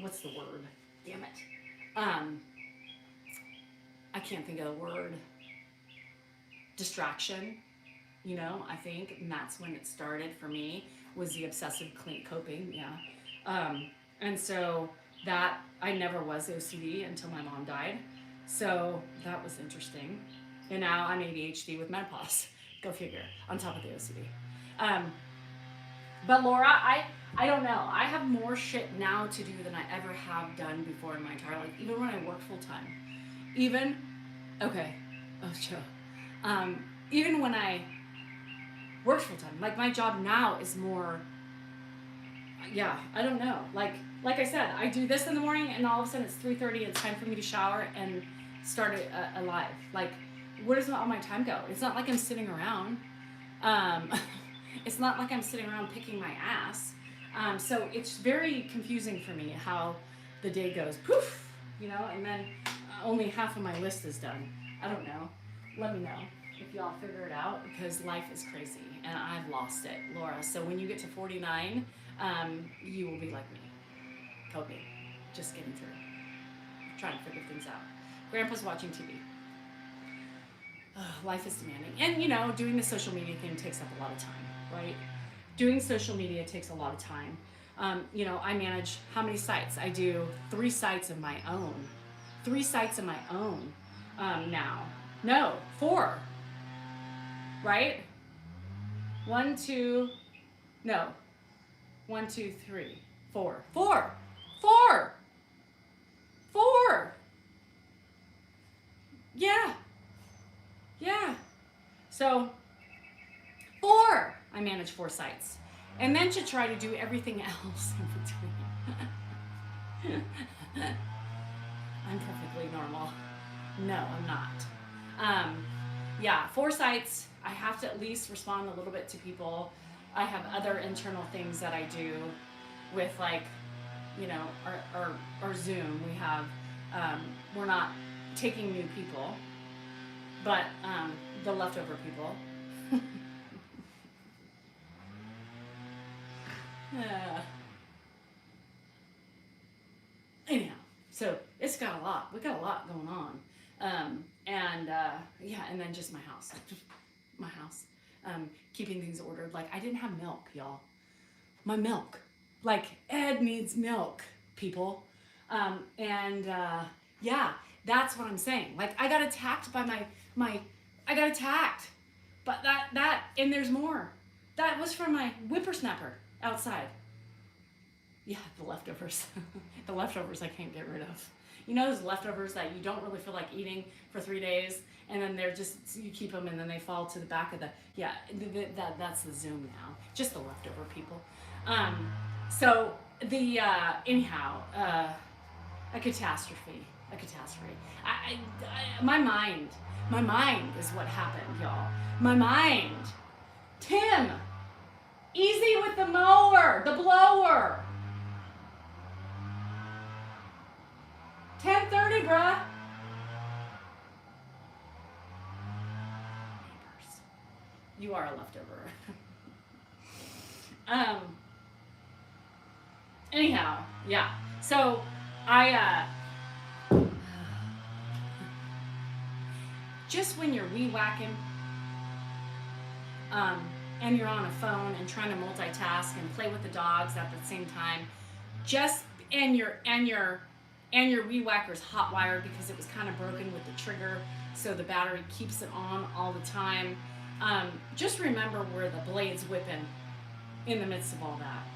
What's the word? Damn it. I can't think of the word. Distraction, I think, and that's when it started for me, was the obsessive coping, yeah. And so that, I never was OCD until my mom died. So that was interesting. And now I'm ADHD with menopause. Go figure, on top of the OCD. But Laura, I don't know. I have more shit now to do than I ever have done before in my entire life, even when I work full time. Even when I worked full time, like my job now is more, I don't know. Like I said, I do this in the morning and all of a sudden it's 3:30, it's time for me to shower and start a live. Like, where does all my time go? It's not like I'm sitting around. It's not like I'm sitting around picking my ass. So it's very confusing for me how the day goes, poof, and then only half of my list is done. I don't know. Let me know if y'all figure it out, because life is crazy and I've lost it, Laura. So when you get to 49, you will be like me. Coping. Just getting through. Trying to figure things out. Grandpa's watching TV. Life is demanding. And, doing the social media thing takes up a lot of time, right? Doing social media takes a lot of time. I manage how many sites? I do 3 sites of my own. 3 sites of my own now. No, 4. Right? 1, 2, No. 1, 2, 3, 4. 4! 4! 4! Yeah. Yeah. So, 4! I manage 4 sites. And then to try to do everything else in between. I'm perfectly normal. No, I'm not. Yeah, 4 sites. I have to at least respond a little bit to people. I have other internal things that I do with, like, you know, our Zoom. We have, we're not taking new people, but the leftover people. Anyhow, so it's got a lot. We got a lot going on. Yeah, and then just my house. My house. Keeping things ordered. Like, I didn't have milk, y'all. My milk. Like, Ed needs milk, people. Yeah, that's what I'm saying. Like, I got attacked by I got attacked. But and there's more. That was from my whippersnapper outside. Yeah, the leftovers. The leftovers I can't get rid of. You know those leftovers that you don't really feel like eating for 3 days, and then they're just, you keep them and then they fall to the back of that's the Zoom now. Just the leftover people. Anyhow, a catastrophe. My mind is what happened, y'all. My mind. Tim, easy with the mower, the blower. 10:30, bruh. Neighbors. You are a leftover. Anyhow, yeah. So I just when you're wee-whacking, and you're on a phone and trying to multitask and play with the dogs at the same time, and your weed whacker's hot wired because it was kind of broken with the trigger, so the battery keeps it on all the time. Just remember where the blade's whipping in the midst of all that.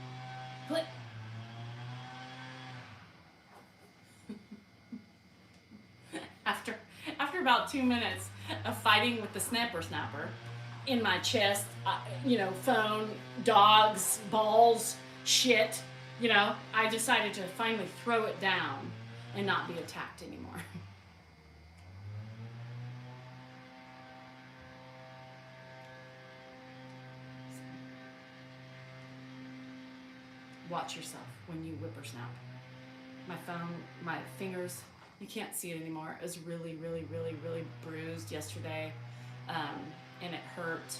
After about 2 minutes of fighting with the snapper in my chest, phone, dogs, balls, shit, I decided to finally throw it down and not be attacked anymore. Watch yourself when you whippersnap. My phone, my fingers, you can't see it anymore. It was really, really, really, really bruised yesterday, and it hurt.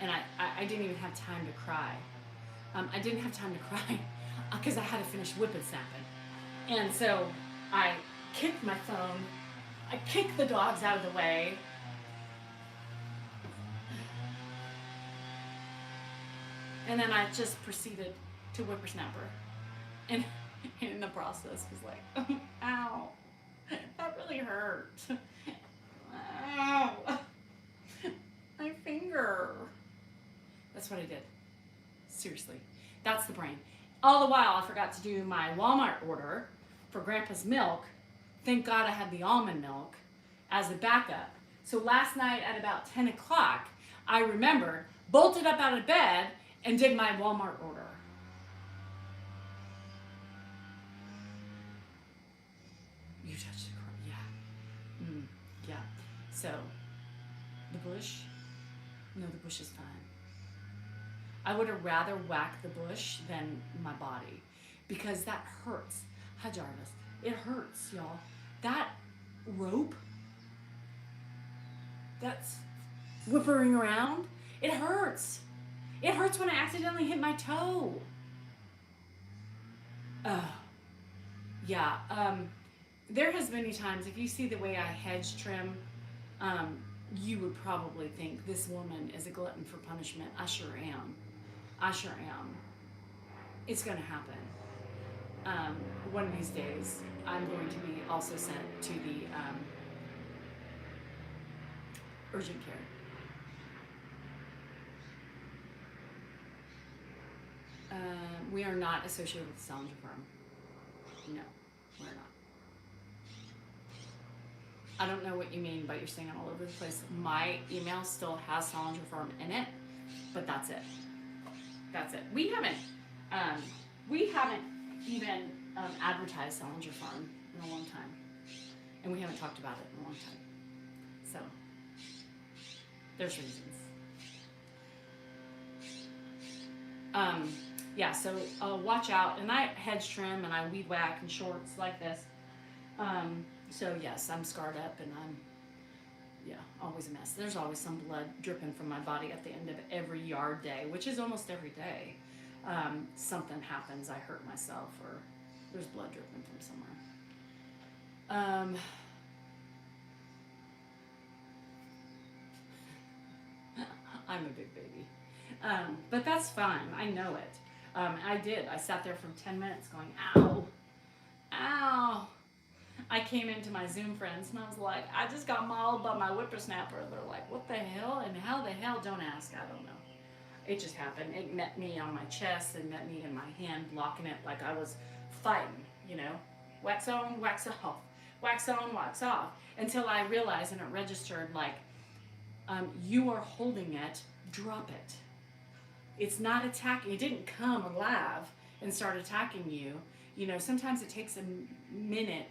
And I didn't even have time to cry. I didn't have time to cry because I had to finish whippersnapping. And so I kicked my phone. I kicked the dogs out of the way. And then I just proceeded to whippersnapper. And in the process was like, ow, that really hurt. Ow, my finger. That's what I did. Seriously, that's the brain. All the while, I forgot to do my Walmart order for Grandpa's milk. Thank God I had the almond milk as a backup. So last night at about 10 o'clock, I remembered, bolted up out of bed, and did my Walmart order. You touched the car, yeah. Yeah. So, the bush? No, the bush is fine. I would have rather whacked the bush than my body because that hurts. Hi, Jarvis. It hurts, y'all. That rope that's whippering around, it hurts. It hurts when I accidentally hit my toe. Yeah. There has many times, if you see the way I hedge trim, you would probably think this woman is a glutton for punishment. I sure am. It's going to happen. One of these days, I'm going to be also sent to the urgent care. We are not associated with the Salinger firm. No, we're not. I don't know what you mean by you're saying it all over the place. My email still has Salinger firm in it, but that's it. That's it. We haven't even advertised Salinger Farm in a long time, and we haven't talked about it in a long time. So there's reasons. Yeah. So watch out, and I hedge trim and I weed whack and shorts like this. So yes, I'm scarred up and I'm always a mess. There's always some blood dripping from my body at the end of every yard day, which is almost every day. Something happens, I hurt myself, or there's blood dripping from somewhere. I'm a big baby. But that's fine, I know it. I did. I sat there for 10 minutes going, ow, ow. I came into my Zoom friends and I was like, I just got mauled by my whippersnapper. They're like, what the hell? And how the hell? Don't ask. I don't know. It just happened. It met me on my chest and met me in my hand, blocking it like I was fighting, you know. Wax on, wax off. Wax on, wax off. Until I realized and it registered like, you are holding it, drop it. It's not attacking. It didn't come alive and start attacking you. You know, sometimes it takes a minute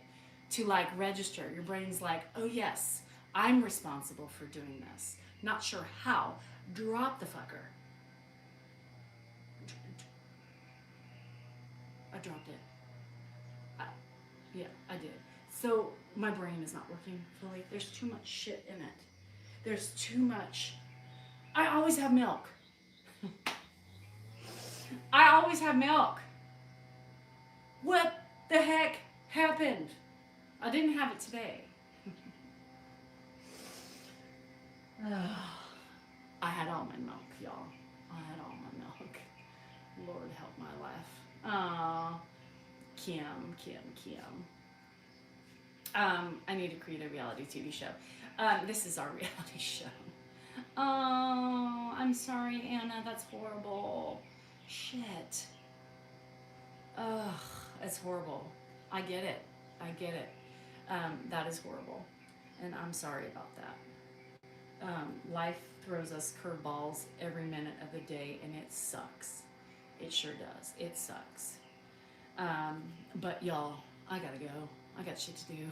to like register. Your brain's like, oh yes, I'm responsible for doing this. Not sure how. Drop the fucker. I dropped it. Yeah, I did. So my brain is not working fully. There's too much shit in it. There's too much. I always have milk. I always have milk. What the heck happened? I didn't have it today. I had all my milk, y'all. I had all my milk. Lord help my life. Oh, Kim. I need to create a reality TV show. This is our reality show. Oh, I'm sorry, Anna. That's horrible. Shit. Ugh, it's horrible. I get it. That is horrible. And I'm sorry about that. Life throws us curveballs every minute of the day, and it sucks. It sure does. It sucks. But y'all, I gotta go. I got shit to do.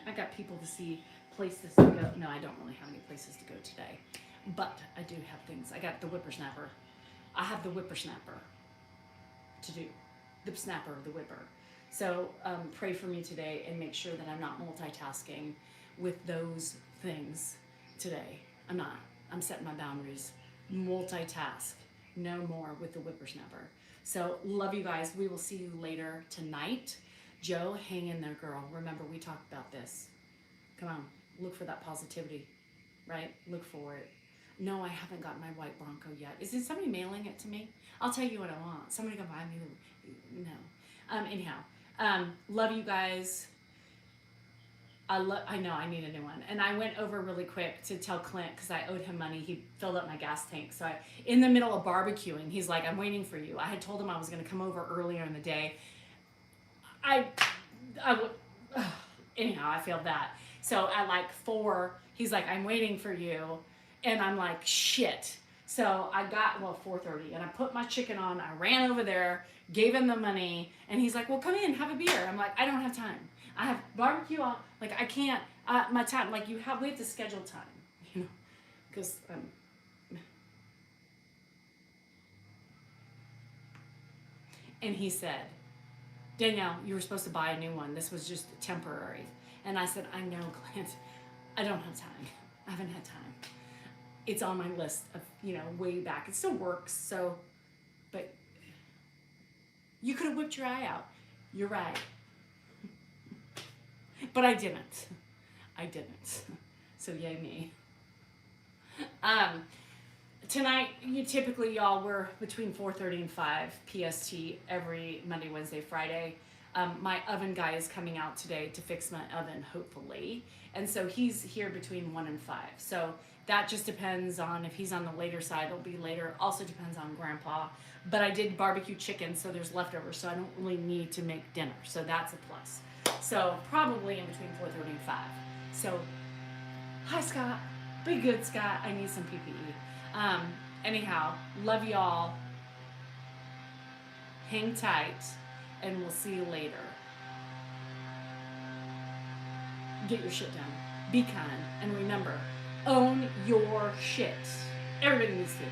I got people to see, places to go. No, I don't really have any places to go today. But I do have things. I got the whippersnapper. I have the whippersnapper to do. The snapper, the whipper. So pray for me today and make sure that I'm not multitasking with those things today. I'm not. I'm setting my boundaries. Multitask. No more with the whippersnapper. So love you guys. We will see you later tonight. Joe, hang in there, girl. Remember, we talked about this. Come on. Look for that positivity, right? Look for it. No, I haven't got my white Bronco yet. Is it somebody mailing it to me? I'll tell you what I want. Somebody go buy me the... No. Anyhow. Love you guys. I know I need a new one. And I went over really quick to tell Clint because I owed him money. He filled up my gas tank. So in the middle of barbecuing, he's like, I'm waiting for you. I had told him I was going to come over earlier in the day. Anyhow, I failed that. So at like 4, he's like, I'm waiting for you. And I'm like, shit. So I got, 4:30, and I put my chicken on. I ran over there, gave him the money, and he's like, well, come in, have a beer. I'm like, I don't have time. I have barbecue on. Like, I can't, my time, like, we have to schedule time, you know, because, and he said, Danielle, you were supposed to buy a new one. This was just temporary. And I said, I know, Clint, I don't have time. I haven't had time. It's on my list of, way back. It still works, so, but you could have whipped your eye out. You're right. But I didn't. So yay me. Tonight, typically, y'all, we're between 4:30 and 5 PST every Monday, Wednesday, Friday. My oven guy is coming out today to fix my oven, hopefully. And so he's here between 1 and 5. So that just depends on if he's on the later side, it'll be later. Also depends on Grandpa. But I did barbecue chicken, so there's leftovers, so I don't really need to make dinner. So that's a plus. So probably in between 4:30 and 5. So, hi Scott. Be good, Scott. I need some PPE. Anyhow, love y'all. Hang tight, and we'll see you later. Get your shit done. Be kind, and remember, own your shit. Everybody needs to.